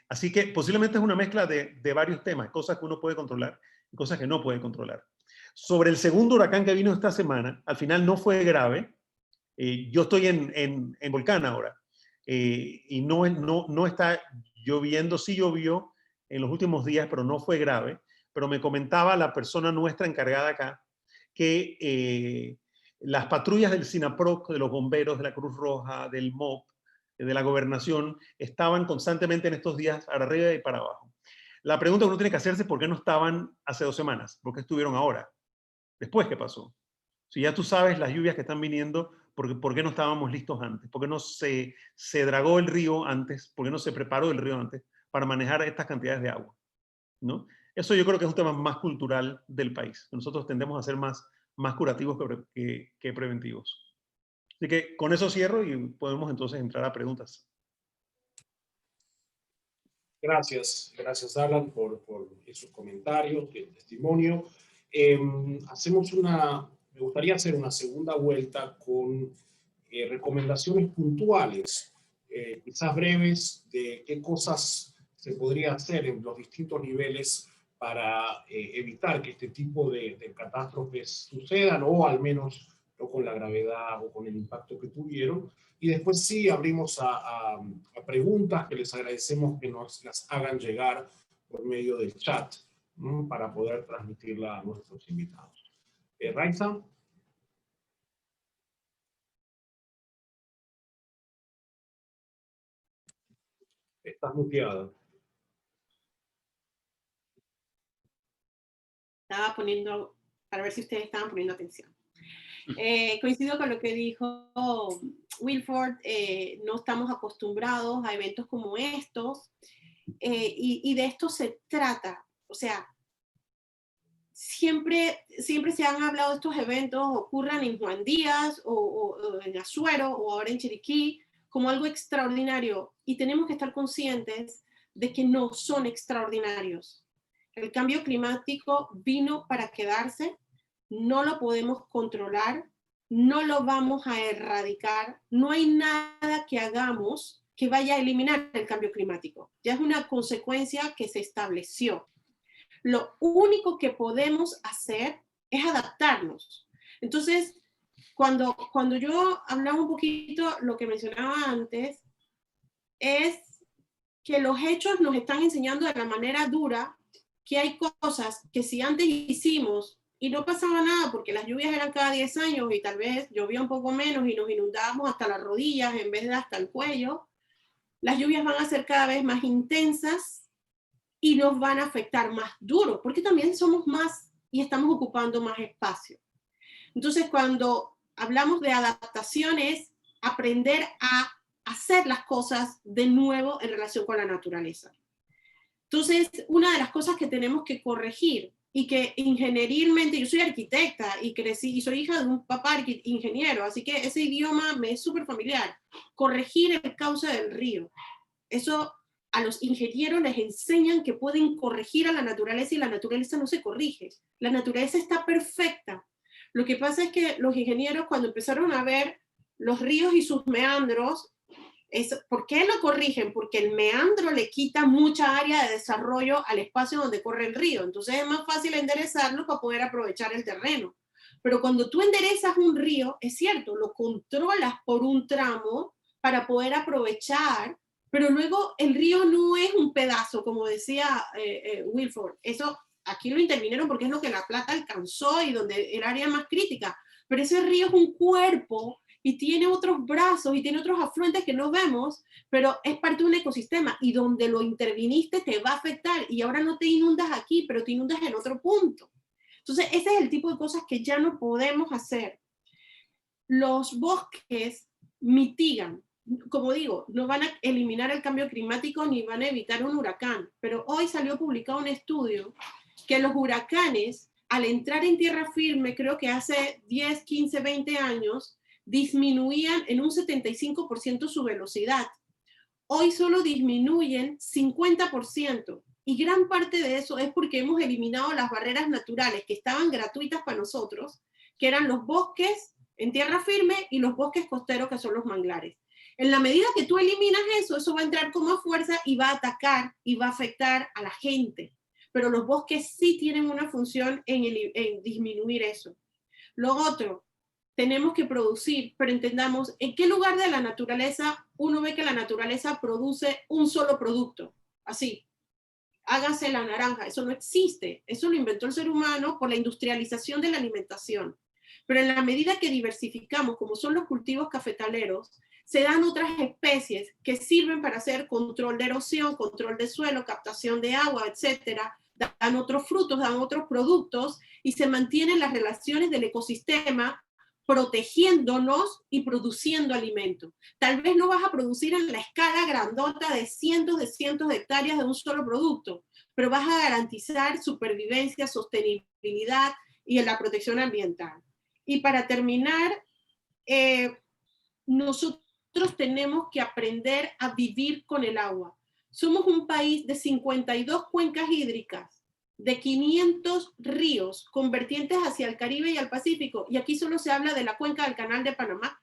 Así que posiblemente es una mezcla de varios temas, cosas que uno puede controlar y cosas que no puede controlar. Sobre el segundo huracán que vino esta semana, al final no fue grave. Yo estoy en Volcán ahora y no está lloviendo, sí llovió en los últimos días, pero no fue grave. Pero me comentaba la persona nuestra encargada acá que las patrullas del SINAPROC, de los bomberos, de la Cruz Roja, del MOP, de la gobernación, estaban constantemente en estos días para arriba y para abajo. La pregunta que uno tiene que hacerse es por qué no estaban hace 2 semanas, por qué estuvieron ahora, después qué pasó. Si ya tú sabes las lluvias que están viniendo, ¿por qué no estábamos listos antes? ¿Por qué no se dragó el río antes? ¿Por qué no se preparó el río antes para manejar estas cantidades de agua? ¿No? Eso yo creo que es un tema más cultural del país. Nosotros tendemos a ser más curativos que preventivos. Así que con eso cierro y podemos entonces entrar a preguntas. Gracias, Alan, por esos comentarios y el testimonio. Me gustaría hacer una segunda vuelta con recomendaciones puntuales, quizás breves, de qué cosas se podría hacer en los distintos niveles para evitar que este tipo de catástrofes sucedan, o al menos no con la gravedad o con el impacto que tuvieron. Y después sí abrimos a preguntas que les agradecemos que nos las hagan llegar por medio del chat, ¿no?, para poder transmitirla a nuestros invitados. Raiza. Estás muteada. Estaba poniendo, para ver si ustedes estaban poniendo atención. Coincido con lo que dijo Wilford, no estamos acostumbrados a eventos como estos, y de esto se trata. O sea, siempre se han hablado de estos eventos, ocurran en Juan Díaz o en Azuero o ahora en Chiriquí, como algo extraordinario, y tenemos que estar conscientes de que no son extraordinarios. El cambio climático vino para quedarse, no lo podemos controlar, no lo vamos a erradicar, no hay nada que hagamos que vaya a eliminar el cambio climático. Ya es una consecuencia que se estableció. Lo único que podemos hacer es adaptarnos. Entonces, cuando yo hablaba un poquito, lo que mencionaba antes, es que los hechos nos están enseñando de la manera dura que hay cosas que si antes hicimos y no pasaba nada porque las lluvias eran cada 10 años y tal vez llovía un poco menos y nos inundábamos hasta las rodillas en vez de hasta el cuello, las lluvias van a ser cada vez más intensas y nos van a afectar más duro, porque también somos más y estamos ocupando más espacio. Entonces, cuando hablamos de adaptación es aprender a hacer las cosas de nuevo en relación con la naturaleza. Entonces, una de las cosas que tenemos que corregir y que ingenierilmente, yo soy arquitecta y crecí y soy hija de un papá ingeniero, así que ese idioma me es súper familiar. Corregir el cauce del río. Eso a los ingenieros les enseñan que pueden corregir a la naturaleza y la naturaleza no se corrige. La naturaleza está perfecta. Lo que pasa es que los ingenieros cuando empezaron a ver los ríos y sus meandros, ¿por qué lo corrigen? Porque el meandro le quita mucha área de desarrollo al espacio donde corre el río. Entonces es más fácil enderezarlo para poder aprovechar el terreno. Pero cuando tú enderezas un río, es cierto, lo controlas por un tramo para poder aprovechar, pero luego el río no es un pedazo, como decía Wilford. Eso aquí lo intervinieron porque es lo que La Plata alcanzó y donde era área más crítica. Pero ese río es un cuerpo y tiene otros brazos y tiene otros afluentes que no vemos, pero es parte de un ecosistema y donde lo interviniste te va a afectar y ahora no te inundas aquí, pero te inundas en otro punto. Entonces, ese es el tipo de cosas que ya no podemos hacer. Los bosques mitigan, como digo, no van a eliminar el cambio climático ni van a evitar un huracán, pero hoy salió publicado un estudio que los huracanes, al entrar en tierra firme, creo que hace 10, 15, 20 años, disminuían en un 75% su velocidad. Hoy solo disminuyen 50%. Y gran parte de eso es porque hemos eliminado las barreras naturales que estaban gratuitas para nosotros, que eran los bosques en tierra firme y los bosques costeros, que son los manglares. En la medida que tú eliminas eso, eso va a entrar como fuerza y va a atacar y va a afectar a la gente. Pero los bosques sí tienen una función en disminuir eso. Lo otro, tenemos que producir, pero entendamos en qué lugar de la naturaleza uno ve que la naturaleza produce un solo producto. Así, hágase la naranja, eso no existe. Eso lo inventó el ser humano por la industrialización de la alimentación. Pero en la medida que diversificamos, como son los cultivos cafetaleros, se dan otras especies que sirven para hacer control de erosión, control de suelo, captación de agua, etcétera. Dan otros frutos, dan otros productos y se mantienen las relaciones del ecosistema protegiéndonos y produciendo alimento. Tal vez no vas a producir en la escala grandota de cientos de hectáreas de un solo producto, pero vas a garantizar supervivencia, sostenibilidad y la protección ambiental. Y para terminar, nosotros tenemos que aprender a vivir con el agua. Somos un país de 52 cuencas hídricas, de 500 ríos con vertientes hacia el Caribe y al Pacífico, y aquí solo se habla de la cuenca del Canal de Panamá.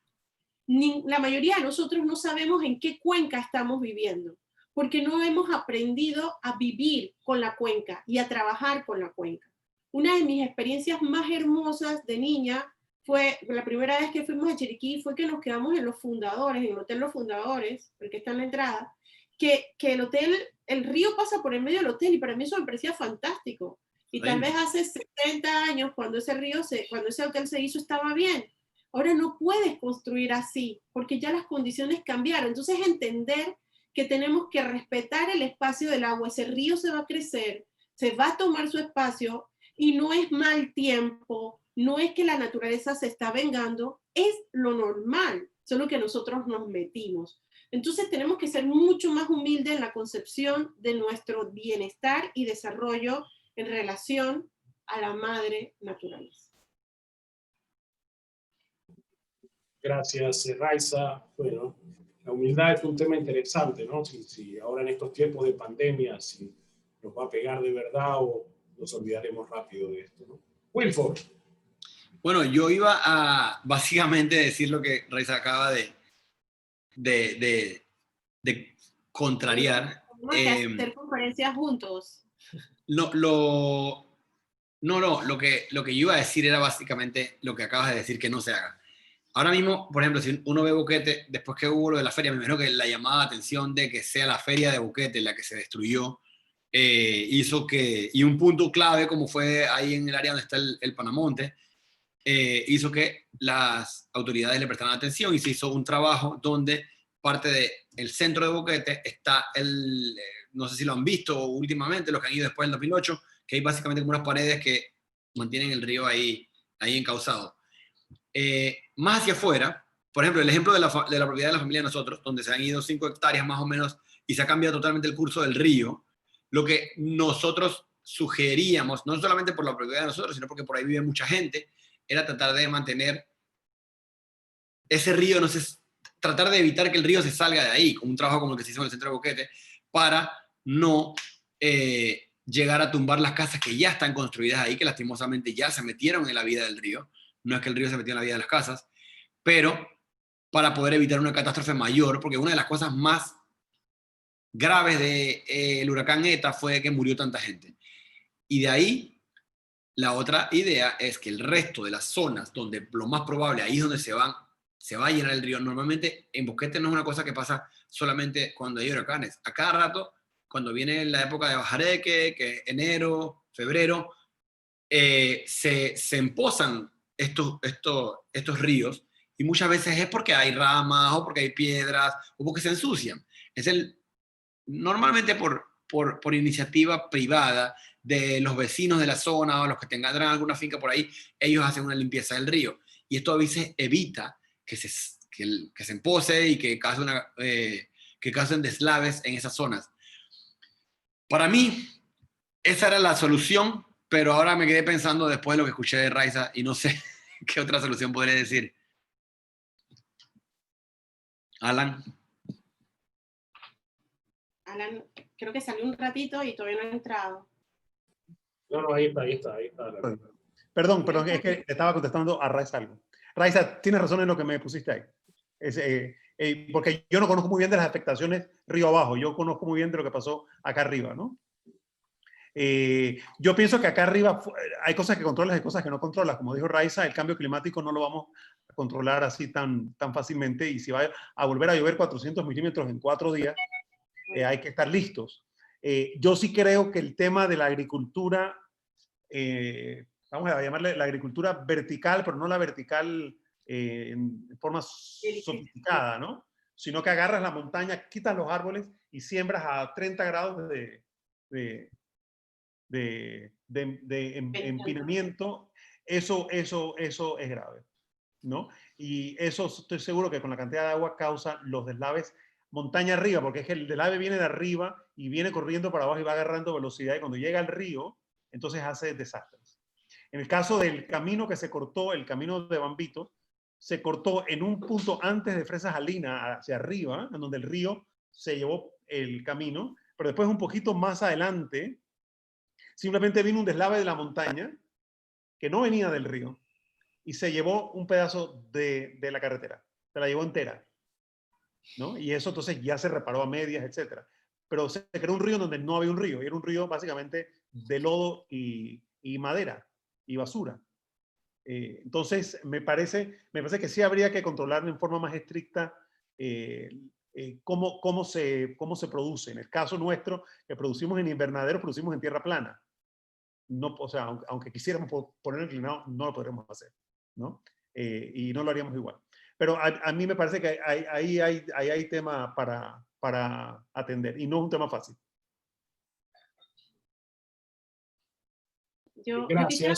La mayoría de nosotros no sabemos en qué cuenca estamos viviendo, porque no hemos aprendido a vivir con la cuenca y a trabajar con la cuenca. Una de mis experiencias más hermosas de niña fue, la primera vez que fuimos a Chiriquí, fue que nos quedamos en Los Fundadores, en el Hotel Los Fundadores, el que está en la entrada, que el hotel, el río pasa por el medio del hotel y para mí eso me parecía fantástico. Y tal vez hace 70 años, cuando ese hotel se hizo, estaba bien. Ahora no puedes construir así, porque ya las condiciones cambiaron. Entonces entender que tenemos que respetar el espacio del agua. Ese río se va a crecer, se va a tomar su espacio y no es mal tiempo, no es que la naturaleza se está vengando, es lo normal, solo que nosotros nos metimos. Entonces tenemos que ser mucho más humildes en la concepción de nuestro bienestar y desarrollo en relación a la madre naturaleza. Gracias, Raiza. Bueno, la humildad es un tema interesante, ¿no? Si ahora en estos tiempos de pandemia, si nos va a pegar de verdad o nos olvidaremos rápido de esto, ¿no? Wilford. Bueno, yo iba a básicamente decir lo que Raiza acaba de de contrariar. Tenemos que hacer conferencias juntos. No, lo que yo iba a decir era básicamente lo que acabas de decir, que no se haga. Ahora mismo, por ejemplo, si uno ve Boquete, después que hubo lo de la feria, me imagino que la llamada de atención de que sea la feria de Boquete la que se destruyó, hizo que, y un punto clave como fue ahí en el área donde está el Panamonte, hizo que las autoridades le prestaran atención y se hizo un trabajo donde parte del centro de Boquete está no sé si lo han visto últimamente, los que han ido después del 2008, que hay básicamente como unas paredes que mantienen el río ahí encauzado. Más hacia afuera, por ejemplo, el ejemplo de la propiedad de la familia de nosotros, donde se han ido 5 hectáreas más o menos y se ha cambiado totalmente el curso del río, lo que nosotros sugeríamos, no solamente por la propiedad de nosotros, sino porque por ahí vive mucha gente, era tratar de mantener ese río, tratar de evitar que el río se salga de ahí, con un trabajo como el que se hizo en el centro de Boquete, para no llegar a tumbar las casas que ya están construidas ahí, que lastimosamente ya se metieron en la vida del río. No es que el río se metió en la vida de las casas, pero para poder evitar una catástrofe mayor, porque una de las cosas más graves del huracán ETA fue que murió tanta gente. Y de ahí, la otra idea es que el resto de las zonas donde lo más probable, ahí es donde se va a llenar el río. Normalmente en Boquete no es una cosa que pasa solamente cuando hay huracanes. A cada rato, cuando viene la época de bajareque, que es enero, febrero, se empozan estos ríos, y muchas veces es porque hay ramas, o porque hay piedras, o porque se ensucian. Normalmente por iniciativa privada de los vecinos de la zona, o los que tengan alguna finca por ahí, ellos hacen una limpieza del río. Y esto a veces evita que se empose y que causen deslaves en esas zonas. Para mí, esa era la solución, pero ahora me quedé pensando después de lo que escuché de Raiza y no sé qué otra solución podría decir. Alan, creo que salió un ratito y todavía no ha entrado. No, ahí está. Perdón, es que estaba contestando a Raiza algo. Raiza, tienes razón en lo que me pusiste ahí. Porque yo no conozco muy bien de las afectaciones río abajo, yo conozco muy bien de lo que pasó acá arriba, ¿no? Yo pienso que acá arriba hay cosas que controlas y cosas que no controlas. Como dijo Raiza, el cambio climático no lo vamos a controlar así tan fácilmente, y si va a volver a llover 400 milímetros en 4 días, hay que estar listos. Yo sí creo que el tema de la agricultura, vamos a llamarle la agricultura vertical, pero no la vertical en forma sofisticada, ¿no? Sino que agarras la montaña, quitas los árboles y siembras a 30 grados de empinamiento. Eso es grave, ¿no? Y eso estoy seguro que con la cantidad de agua causa los deslaves montaña arriba, porque es que el deslave viene de arriba y viene corriendo para abajo y va agarrando velocidad, y cuando llega al río, entonces hace desastres. En el caso del camino que se cortó, el camino de Bambito, se cortó en un punto antes de Fresas Salina, hacia arriba, en donde el río se llevó el camino, pero después un poquito más adelante, simplemente vino un deslave de la montaña que no venía del río y se llevó un pedazo de la carretera, se la llevó entera, ¿no? Y eso entonces ya se reparó a medias, etcétera. Pero se creó un río donde no había un río, y era un río básicamente de lodo y madera y basura. Entonces me parece que sí habría que controlar en forma más estricta cómo se produce. En el caso nuestro, que producimos en invernadero, producimos en tierra plana. No, o sea, aunque quisiéramos ponerlo inclinado, no lo podremos hacer, ¿no? Y no lo haríamos igual. Pero a mí me parece que ahí hay tema para atender, y no es un tema fácil. Gracias. Yo quisiera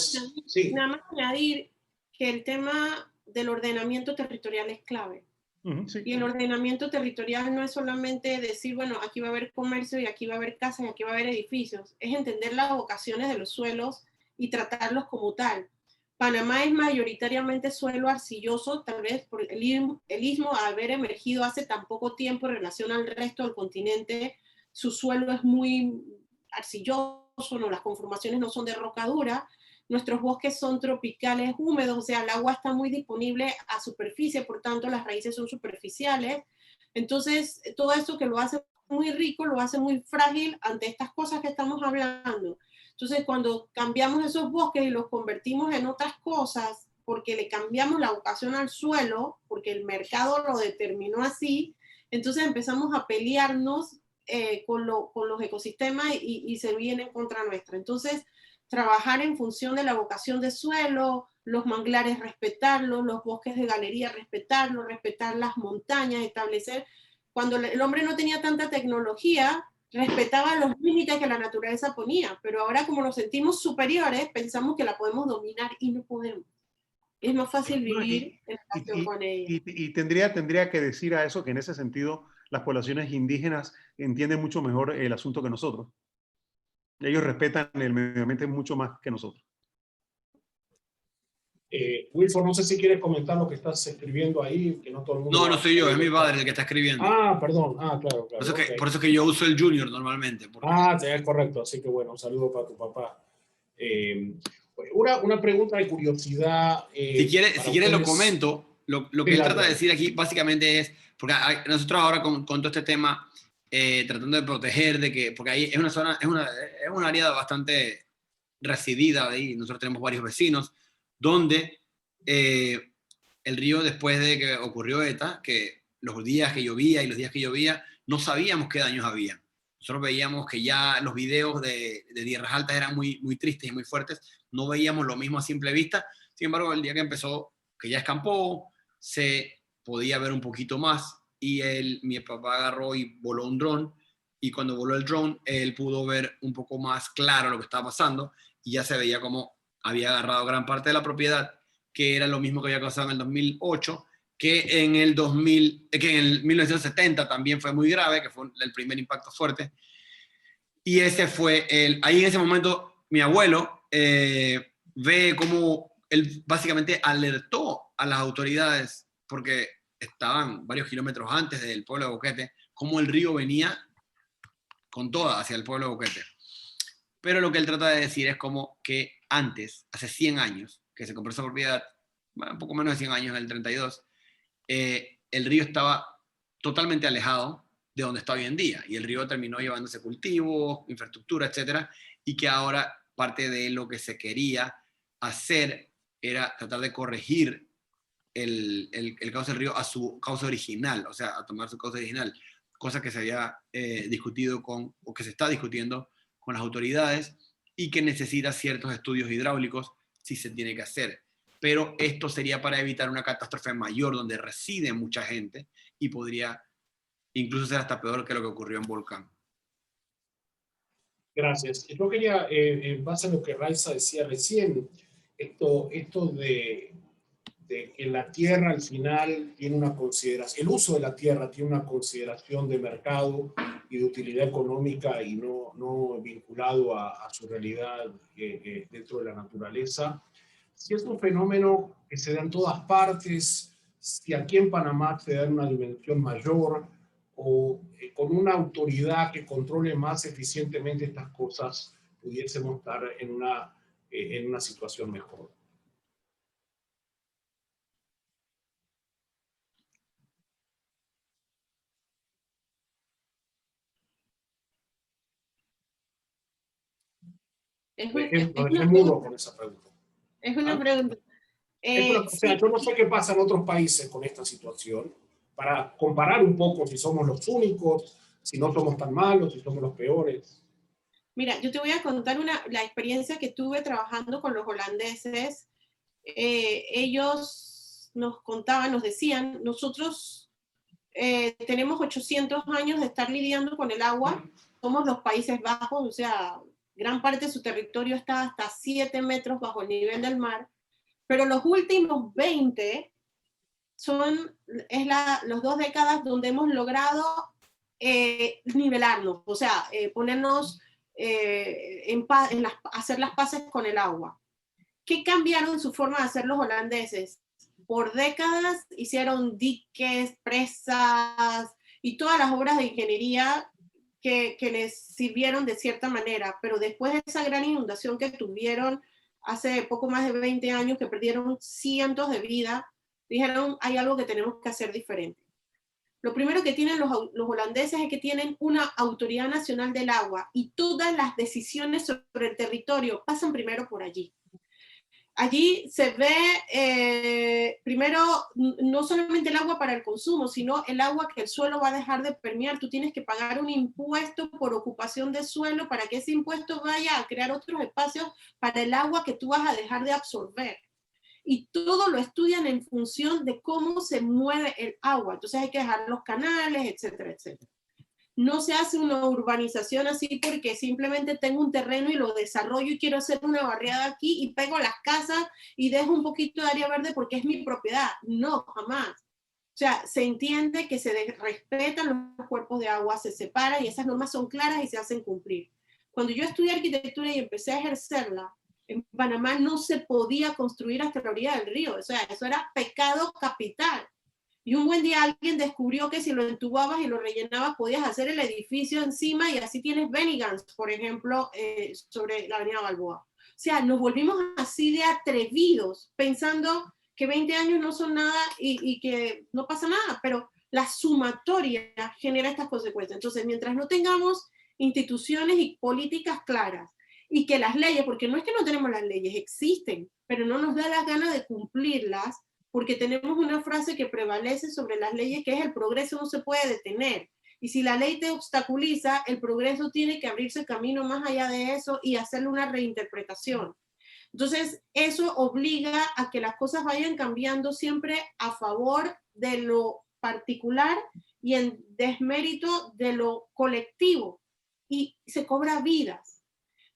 Sí. nada más añadir que el tema del ordenamiento territorial es clave. Sí. Y el ordenamiento territorial no es solamente decir, bueno, aquí va a haber comercio y aquí va a haber casas y aquí va a haber edificios. Es entender las vocaciones de los suelos y tratarlos como tal. Panamá es mayoritariamente suelo arcilloso, tal vez por el istmo haber emergido hace tan poco tiempo en relación al resto del continente. Su suelo es muy arcilloso, no, las conformaciones no son de roca dura. Nuestros bosques son tropicales húmedos, o sea, el agua está muy disponible a superficie, por tanto las raíces son superficiales. Entonces, todo eso que lo hace muy rico, lo hace muy frágil ante estas cosas que estamos hablando. Entonces, cuando cambiamos esos bosques y los convertimos en otras cosas, porque le cambiamos la vocación al suelo, porque el mercado lo determinó así, entonces empezamos a pelearnos con los ecosistemas y se vienen contra nuestra. Entonces, trabajar en función de la vocación de suelo, los manglares respetarlos, los bosques de galería respetarlos, respetar las montañas, establecer. Cuando el hombre no tenía tanta tecnología, respetaba los límites que la naturaleza ponía, pero ahora como nos sentimos superiores, pensamos que la podemos dominar y no podemos. Es más fácil vivir en relación con ella. Y tendría que decir a eso que en ese sentido las poblaciones indígenas entienden mucho mejor el asunto que nosotros. Ellos respetan el medio ambiente mucho más que nosotros. Wilson, no sé si quieres comentar lo que estás escribiendo ahí, que no todo el mundo... No soy yo, es mi padre el que está escribiendo. Ah, perdón. Ah, claro. Por eso que yo uso el Junior normalmente. Porque... es correcto. Así que bueno, un saludo para tu papá. Una pregunta de curiosidad. Si quieres lo comento. Lo que él trata de decir aquí básicamente es, porque nosotros ahora con todo este tema, tratando de proteger, porque ahí es una zona, es un área bastante residida ahí, nosotros tenemos varios vecinos, donde el río, después de que ocurrió ETA, que los días que llovía, no sabíamos qué daños había. Nosotros veíamos que ya los videos de Tierras Altas eran muy, muy tristes y muy fuertes, no veíamos lo mismo a simple vista. Sin embargo, el día que empezó, que ya escampó, se podía ver un poquito más, y mi papá agarró y voló un dron, y cuando voló el dron, él pudo ver un poco más claro lo que estaba pasando, y ya se veía como había agarrado gran parte de la propiedad, que era lo mismo que había pasado en el 2008, que en el 1970 también fue muy grave, que fue el primer impacto fuerte. Y ese fue ahí en ese momento mi abuelo ve cómo él básicamente alertó a las autoridades, porque estaban varios kilómetros antes del pueblo de Boquete, cómo el río venía con toda hacia el pueblo de Boquete. Pero lo que él trata de decir es como que antes, hace 100 años, que se compró esa propiedad, un poco menos de 100 años, en el 32, el río estaba totalmente alejado de donde está hoy en día, y el río terminó llevándose cultivos, infraestructura, etcétera, y que ahora parte de lo que se quería hacer era tratar de corregir el cauce del río a su cauce original, o sea, a tomar su cauce original, cosa que se había discutido o que se está discutiendo con las autoridades, y que necesita ciertos estudios hidráulicos si se tiene que hacer. Pero esto sería para evitar una catástrofe mayor donde reside mucha gente, y podría incluso ser hasta peor que lo que ocurrió en Volcán. Gracias. Yo quería, en base a lo que Raiza decía recién, esto de que la tierra al final tiene una consideración, el uso de la tierra tiene una consideración de mercado y de utilidad económica, y no vinculado a su realidad dentro de la naturaleza. Si es un fenómeno que se da en todas partes, si aquí en Panamá se da en una dimensión mayor, o con una autoridad que controle más eficientemente estas cosas, pudiésemos estar en una situación mejor. Es mudo con esa pregunta. Es una pregunta. Yo no sé qué pasa en otros países con esta situación, para comparar un poco si somos los únicos, si no somos tan malos, si somos los peores. Mira, yo te voy a contar la experiencia que tuve trabajando con los holandeses. Ellos nos contaban, nos decían, nosotros tenemos 800 años de estar lidiando con el agua, somos los Países Bajos, o sea, gran parte de su territorio está hasta 7 metros bajo el nivel del mar, pero los últimos 20 las 2 décadas donde hemos logrado nivelarnos, o sea, ponernos hacer las paces con el agua. ¿Qué cambiaron su forma de hacer los holandeses? Por décadas hicieron diques, presas y todas las obras de ingeniería que les sirvieron de cierta manera, pero después de esa gran inundación que tuvieron hace poco más de 20 años, que perdieron cientos de vidas, dijeron, hay algo que tenemos que hacer diferente. Lo primero que tienen los holandeses es que tienen una autoridad nacional del agua y todas las decisiones sobre el territorio pasan primero por allí. Allí se ve primero no solamente el agua para el consumo, sino el agua que el suelo va a dejar de permear. Tú tienes que pagar un impuesto por ocupación de suelo para que ese impuesto vaya a crear otros espacios para el agua que tú vas a dejar de absorber. Y todo lo estudian en función de cómo se mueve el agua. Entonces hay que dejar los canales, etcétera, etcétera. No se hace una urbanización así porque simplemente tengo un terreno y lo desarrollo y quiero hacer una barriada aquí y pego las casas y dejo un poquito de área verde porque es mi propiedad. No, jamás. O sea, se entiende que se respetan los cuerpos de agua, se separan y esas normas son claras y se hacen cumplir. Cuando yo estudié arquitectura y empecé a ejercerla, en Panamá no se podía construir hasta la orilla del río. O sea, eso era pecado capital. Y un buen día alguien descubrió que si lo entubabas y lo rellenabas podías hacer el edificio encima y así tienes Benigans, por ejemplo, sobre la avenida Balboa. O sea, nos volvimos así de atrevidos, pensando que 20 años no son nada y que no pasa nada, pero la sumatoria genera estas consecuencias. Entonces, mientras no tengamos instituciones y políticas claras y que las leyes, porque no es que no tenemos las leyes, existen, pero no nos da las ganas de cumplirlas, porque tenemos una frase que prevalece sobre las leyes, que es el progreso no se puede detener. Y si la ley te obstaculiza, el progreso tiene que abrirse camino más allá de eso y hacerle una reinterpretación. Entonces, eso obliga a que las cosas vayan cambiando siempre a favor de lo particular y en desmérito de lo colectivo. Y se cobra vidas.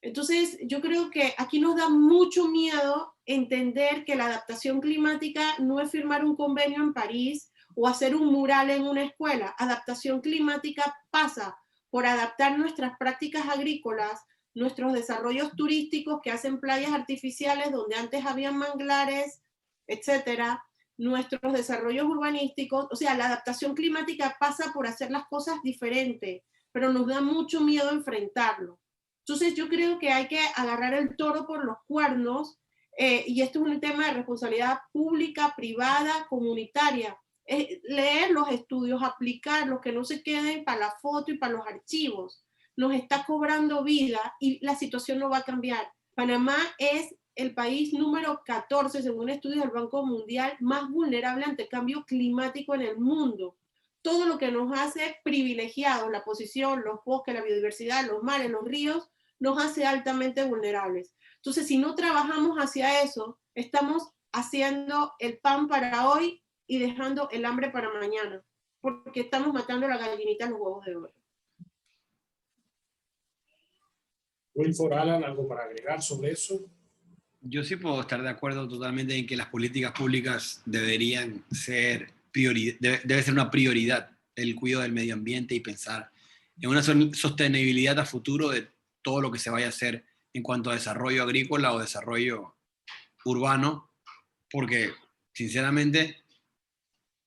Entonces, yo creo que aquí nos da mucho miedo entender que la adaptación climática no es firmar un convenio en París o hacer un mural en una escuela. Adaptación climática pasa por adaptar nuestras prácticas agrícolas, nuestros desarrollos turísticos que hacen playas artificiales donde antes había manglares, etcétera, nuestros desarrollos urbanísticos. O sea, la adaptación climática pasa por hacer las cosas diferentes, pero nos da mucho miedo enfrentarlo. Entonces yo creo que hay que agarrar el toro por los cuernos y esto es un tema de responsabilidad pública, privada, comunitaria. Leer los estudios, aplicarlos, que no se queden para la foto y para los archivos. Nos está cobrando vida y la situación no va a cambiar. Panamá es el país número 14, según estudios del Banco Mundial, más vulnerable ante cambio climático en el mundo. Todo lo que nos hace privilegiados, la posición, los bosques, la biodiversidad, los mares, los ríos, nos hace altamente vulnerables. Entonces, si no trabajamos hacia eso, estamos haciendo el pan para hoy y dejando el hambre para mañana, porque estamos matando la gallinita en los huevos de oro. Wilford, Alan, ¿algo para agregar sobre eso? Yo sí puedo estar de acuerdo totalmente en que las políticas públicas deberían ser debe ser una prioridad el cuidado del medio ambiente y pensar en una sostenibilidad a futuro de todo lo que se vaya a hacer en cuanto a desarrollo agrícola o desarrollo urbano, porque sinceramente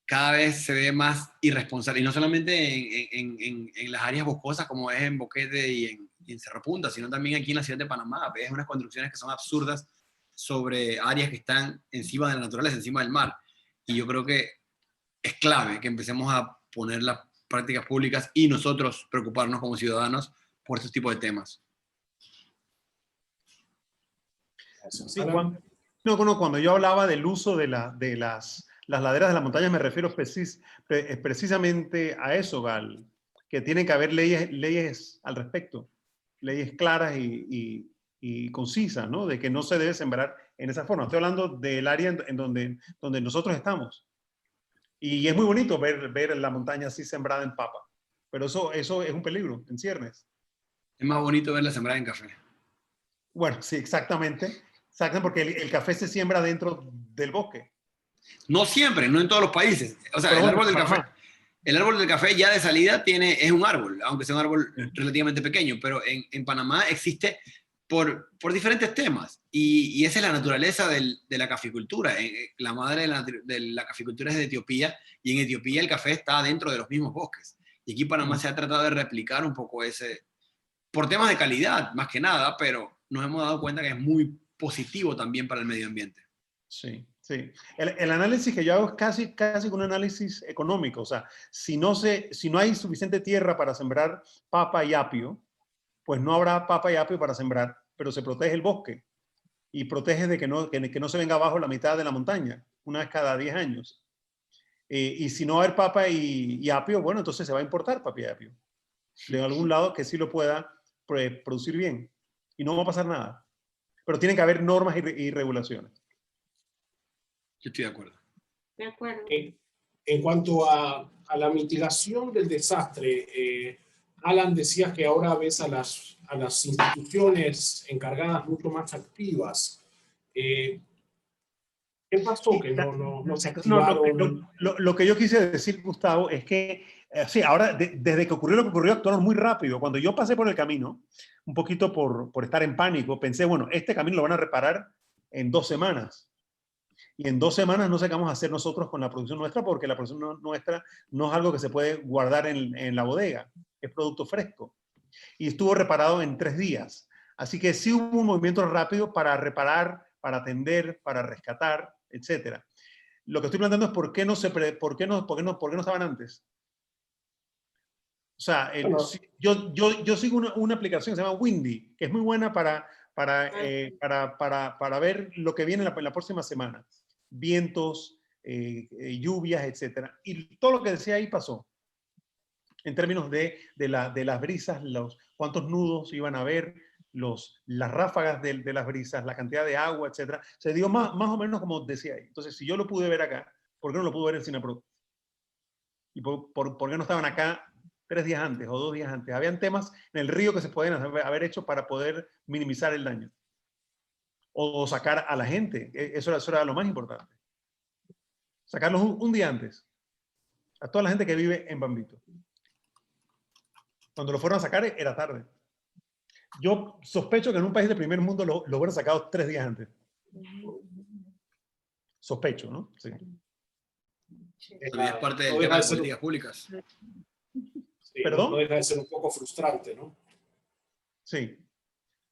cada vez se ve más irresponsable, y no solamente en las áreas boscosas como es en Boquete y en Cerro Punta, sino también aquí en la ciudad de Panamá. Ves unas construcciones que son absurdas sobre áreas que están encima de la naturaleza, encima del mar. Y yo creo que es clave que empecemos a poner las prácticas públicas y nosotros preocuparnos como ciudadanos por estos tipos de temas. Sí, cuando yo hablaba del uso de las laderas de las montañas, me refiero precisamente a eso, Gal, que tienen que haber leyes al respecto, leyes claras y concisas, ¿no? De que no se debe sembrar en esa forma. Estoy hablando del área en donde nosotros estamos. Y es muy bonito ver la montaña así sembrada en papa, pero eso es un peligro en ciernes. Es más bonito verla sembrada en café. Bueno, sí, exactamente. Porque el café se siembra dentro del bosque. No siempre, no en todos los países. O sea, el árbol del café ya de salida es un árbol, aunque sea un árbol relativamente pequeño, pero en Panamá existe por diferentes temas. Y esa es la naturaleza de la caficultura. La madre de la caficultura es de Etiopía, y en Etiopía el café está dentro de los mismos bosques. Y aquí en Panamá se ha tratado de replicar un poco ese, por temas de calidad, más que nada, pero nos hemos dado cuenta que es muy positivo también para el medio ambiente. Sí. Sí. El análisis que yo hago es casi un análisis económico. O sea, si no hay suficiente tierra para sembrar papa y apio, pues no habrá papa y apio para sembrar, pero se protege el bosque y protege de que no se venga abajo la mitad de la montaña, una vez cada 10 años. Y si no va a haber papa y apio, bueno, entonces se va a importar papa y apio de algún lado que sí lo pueda producir bien. Y no va a pasar nada. Pero tienen que haber normas y regulaciones. Yo estoy de acuerdo. De acuerdo. En cuanto a la mitigación del desastre, Alan, decía que ahora ves a las instituciones encargadas mucho más activas. ¿Qué pasó que no se activaron? Lo que yo quise decir, Gustavo, es que sí, ahora desde que ocurrió lo que ocurrió, actuaron muy rápido. Cuando yo pasé por el camino, un poquito por estar en pánico, pensé, bueno, este camino lo van a reparar en 2 semanas. Y en 2 semanas no sé qué vamos a hacer nosotros con la producción nuestra, porque la producción nuestra no es algo que se puede guardar en la bodega, es producto fresco. Y estuvo reparado en 3 días. Así que sí hubo un movimiento rápido para reparar, para atender, para rescatar, etc. Lo que estoy planteando es por qué no estaban antes. O sea, yo sigo una aplicación que se llama Windy, que es muy buena para ver lo que viene en la próxima semana. Vientos, lluvias, etc. Y todo lo que decía ahí pasó. En términos de las brisas, cuántos nudos iban a haber, las ráfagas de las brisas, la cantidad de agua, etc. Se dio más o menos como decía ahí. Entonces, si yo lo pude ver acá, ¿por qué no lo pude ver en Sinapro? ¿Y por qué no estaban acá 3 días antes o 2 días antes? Habían temas en el río que se podían haber hecho para poder minimizar el daño. O sacar a la gente. Eso era lo más importante. Sacarlos un día antes. A toda la gente que vive en Bambito. Cuando lo fueron a sacar era tarde. Yo sospecho que en un país de primer mundo lo hubieran sacado 3 días antes. Sospecho, ¿no? Sí. Pero es parte del tema de políticas públicas. Sí, ¿Perdón? No deja de ser un poco frustrante, ¿no? Sí.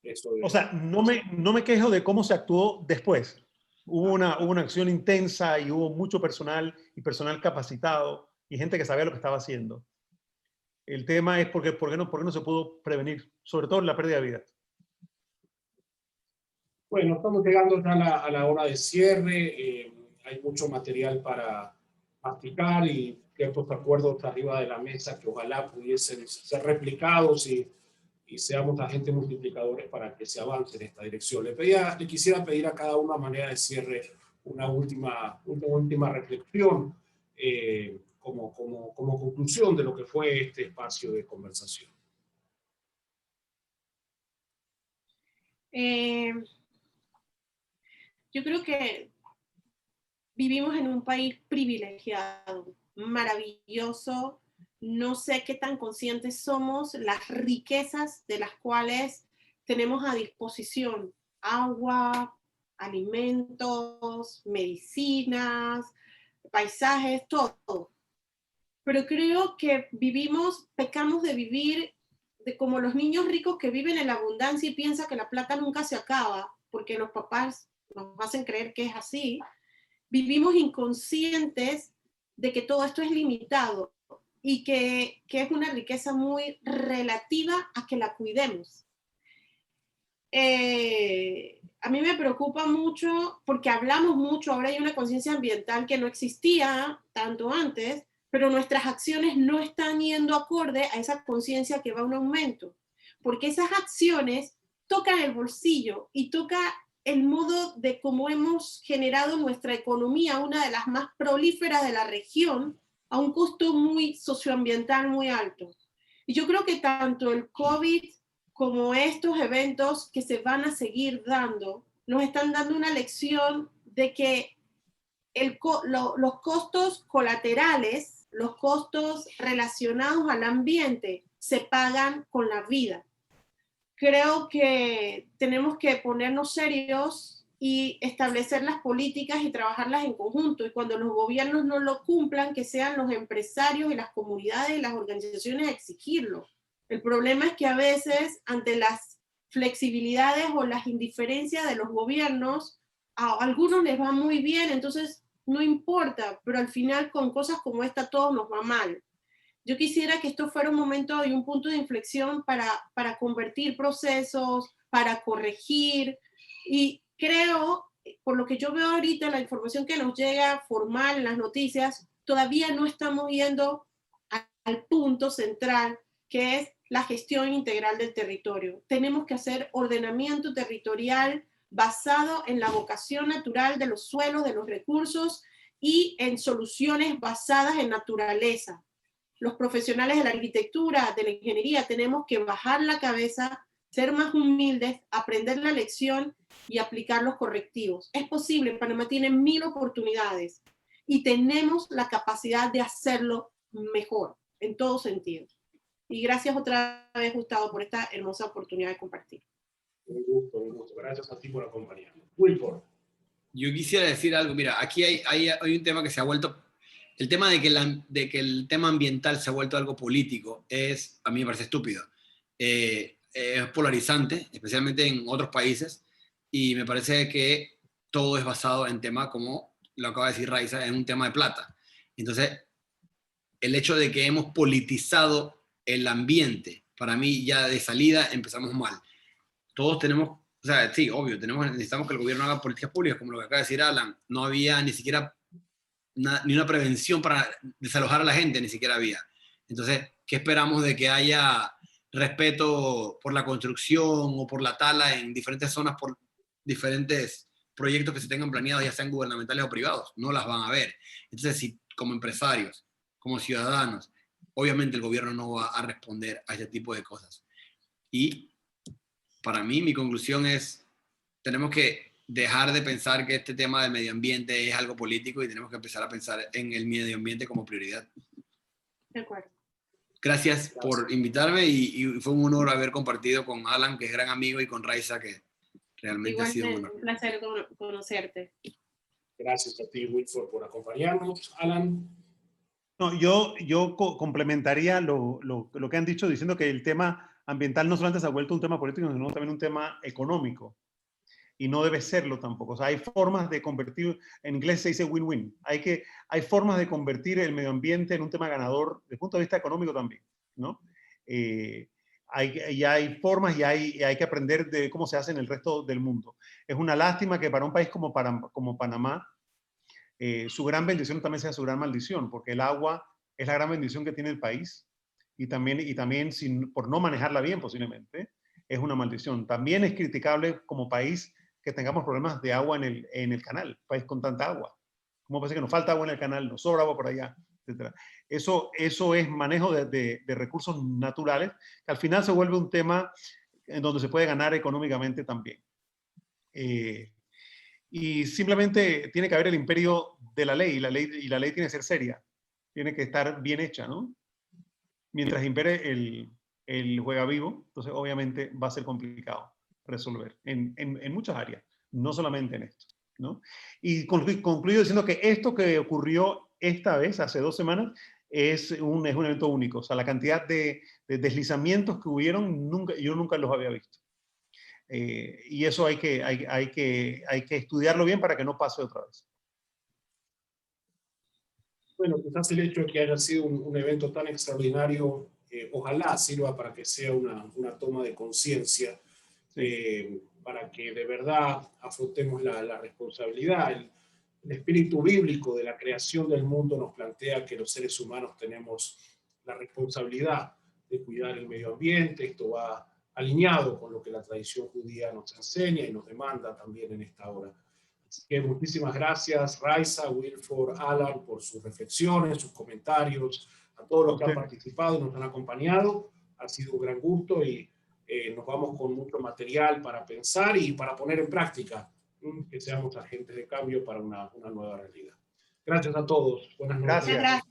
Eso O sea, no me quejo de cómo se actuó después. Hubo una acción intensa y hubo mucho personal y personal capacitado y gente que sabía lo que estaba haciendo. El tema es por qué no se pudo prevenir, sobre todo la pérdida de vidas. Bueno, estamos llegando ya a la hora de cierre. Hay mucho material para masticar y ciertos acuerdos arriba de la mesa que ojalá pudiesen ser replicados y seamos agentes multiplicadores para que se avance en esta dirección. Le quisiera pedir a cada uno a manera de cierre una última reflexión como conclusión de lo que fue este espacio de conversación. Yo creo que vivimos en un país privilegiado, maravilloso. No sé qué tan conscientes somos las riquezas de las cuales tenemos a disposición: agua, alimentos, medicinas, paisajes, todo. Pero creo que pecamos de vivir como los niños ricos que viven en la abundancia y piensan que la plata nunca se acaba, porque los papás nos hacen creer que es así. Vivimos inconscientes de que todo esto es limitado y que es una riqueza muy relativa a que la cuidemos. A mí me preocupa mucho porque hablamos mucho, ahora hay una conciencia ambiental que no existía tanto antes, pero nuestras acciones no están yendo acorde a esa conciencia que va a un aumento, porque esas acciones tocan el bolsillo y toca el modo de cómo hemos generado nuestra economía, una de las más prolíferas de la región, a un costo muy socioambiental muy alto. Y yo creo que tanto el COVID como estos eventos que se van a seguir dando, nos están dando una lección de que los costos colaterales, los costos relacionados al ambiente, se pagan con la vida. Creo que tenemos que ponernos serios y establecer las políticas y trabajarlas en conjunto. Y cuando los gobiernos no lo cumplan, que sean los empresarios y las comunidades y las organizaciones a exigirlo. El problema es que a veces, ante las flexibilidades o las indiferencias de los gobiernos, a algunos les va muy bien, entonces no importa, pero al final con cosas como esta todo nos va mal. Yo quisiera que esto fuera un momento y un punto de inflexión para convertir procesos, para corregir, y creo, por lo que yo veo ahorita, la información que nos llega formal en las noticias, todavía no estamos yendo al punto central, que es la gestión integral del territorio. Tenemos que hacer ordenamiento territorial basado en la vocación natural de los suelos, de los recursos y en soluciones basadas en naturaleza. Los profesionales de la arquitectura, de la ingeniería, tenemos que bajar la cabeza, ser más humildes, aprender la lección y aplicar los correctivos. Es posible, Panamá tiene 1000 oportunidades y tenemos la capacidad de hacerlo mejor, en todo sentido. Y gracias otra vez, Gustavo, por esta hermosa oportunidad de compartir. Un gusto, un gusto. Gracias a ti por acompañarnos. Wilford. Yo quisiera decir algo, mira, aquí hay un tema que se ha vuelto, el tema de que el tema ambiental se ha vuelto algo político, a mí me parece estúpido. Es polarizante, especialmente en otros países, y me parece que todo es basado en temas como lo acaba de decir Raiza, en un tema de plata. Entonces, el hecho de que hemos politizado el ambiente, para mí ya de salida empezamos mal. Todos tenemos, o sea, sí, obvio, necesitamos que el gobierno haga políticas públicas, como lo que acaba de decir Alan. No había ni siquiera ni una prevención para desalojar a la gente, ni siquiera había. Entonces, ¿qué esperamos de que haya respeto por la construcción o por la tala en diferentes zonas por diferentes proyectos que se tengan planeados, ya sean gubernamentales o privados? No las van a ver. Entonces, si como empresarios, como ciudadanos, obviamente el gobierno no va a responder a este tipo de cosas. Y para mí, mi conclusión es, tenemos que dejar de pensar que este tema del medio ambiente es algo político y tenemos que empezar a pensar en el medio ambiente como prioridad. De acuerdo. Gracias por invitarme y fue un honor haber compartido con Alan, que es gran amigo, y con Raiza, que realmente Igual ha sido un honor. Un placer conocerte. Gracias a ti, Wilford, por acompañarnos. Alan. No, yo complementaría lo que han dicho diciendo que el tema ambiental no solamente se ha vuelto un tema político, sino también un tema económico. Y no debe serlo tampoco. O sea, hay formas de convertir, en inglés se dice win-win. Hay formas de convertir el medio ambiente en un tema ganador desde el punto de vista económico también, ¿no? Hay formas y hay que aprender de cómo se hace en el resto del mundo. Es una lástima que para un país como Panamá, su gran bendición también sea su gran maldición, porque el agua es la gran bendición que tiene el país y también por no manejarla bien posiblemente, es una maldición. También es criticable como país que tengamos problemas de agua en el canal, país con tanta agua. ¿Cómo puede ser que nos falta agua en el canal, nos sobra agua por allá, etcétera? Eso es manejo de recursos naturales, que al final se vuelve un tema en donde se puede ganar económicamente también. Y simplemente tiene que haber el imperio de la ley, y la ley tiene que ser seria, tiene que estar bien hecha, ¿no? Mientras impere el juega vivo, entonces obviamente va a ser complicado resolver en muchas áreas, no solamente en esto, ¿no? Y concluyo diciendo que esto que ocurrió esta vez, hace 2 semanas, es un evento único. O sea, la cantidad de deslizamientos que hubieron, yo nunca los había visto. Y eso hay que estudiarlo bien para que no pase otra vez. Bueno, quizás el hecho de que haya sido un evento tan extraordinario, ojalá sirva para que sea una toma de conciencia, para que de verdad afrontemos la responsabilidad. El espíritu bíblico de la creación del mundo nos plantea que los seres humanos tenemos la responsabilidad de cuidar el medio ambiente. Esto va alineado con lo que la tradición judía nos enseña y nos demanda también en esta hora. Así que muchísimas gracias, Raiza, Wilford, Alan, por sus reflexiones, sus comentarios, a todos los que han participado y nos han acompañado. Ha sido un gran gusto y nos vamos con mucho material para pensar y para poner en práctica, que seamos agentes de cambio para una nueva realidad. Gracias a todos. Buenas noches. Gracias.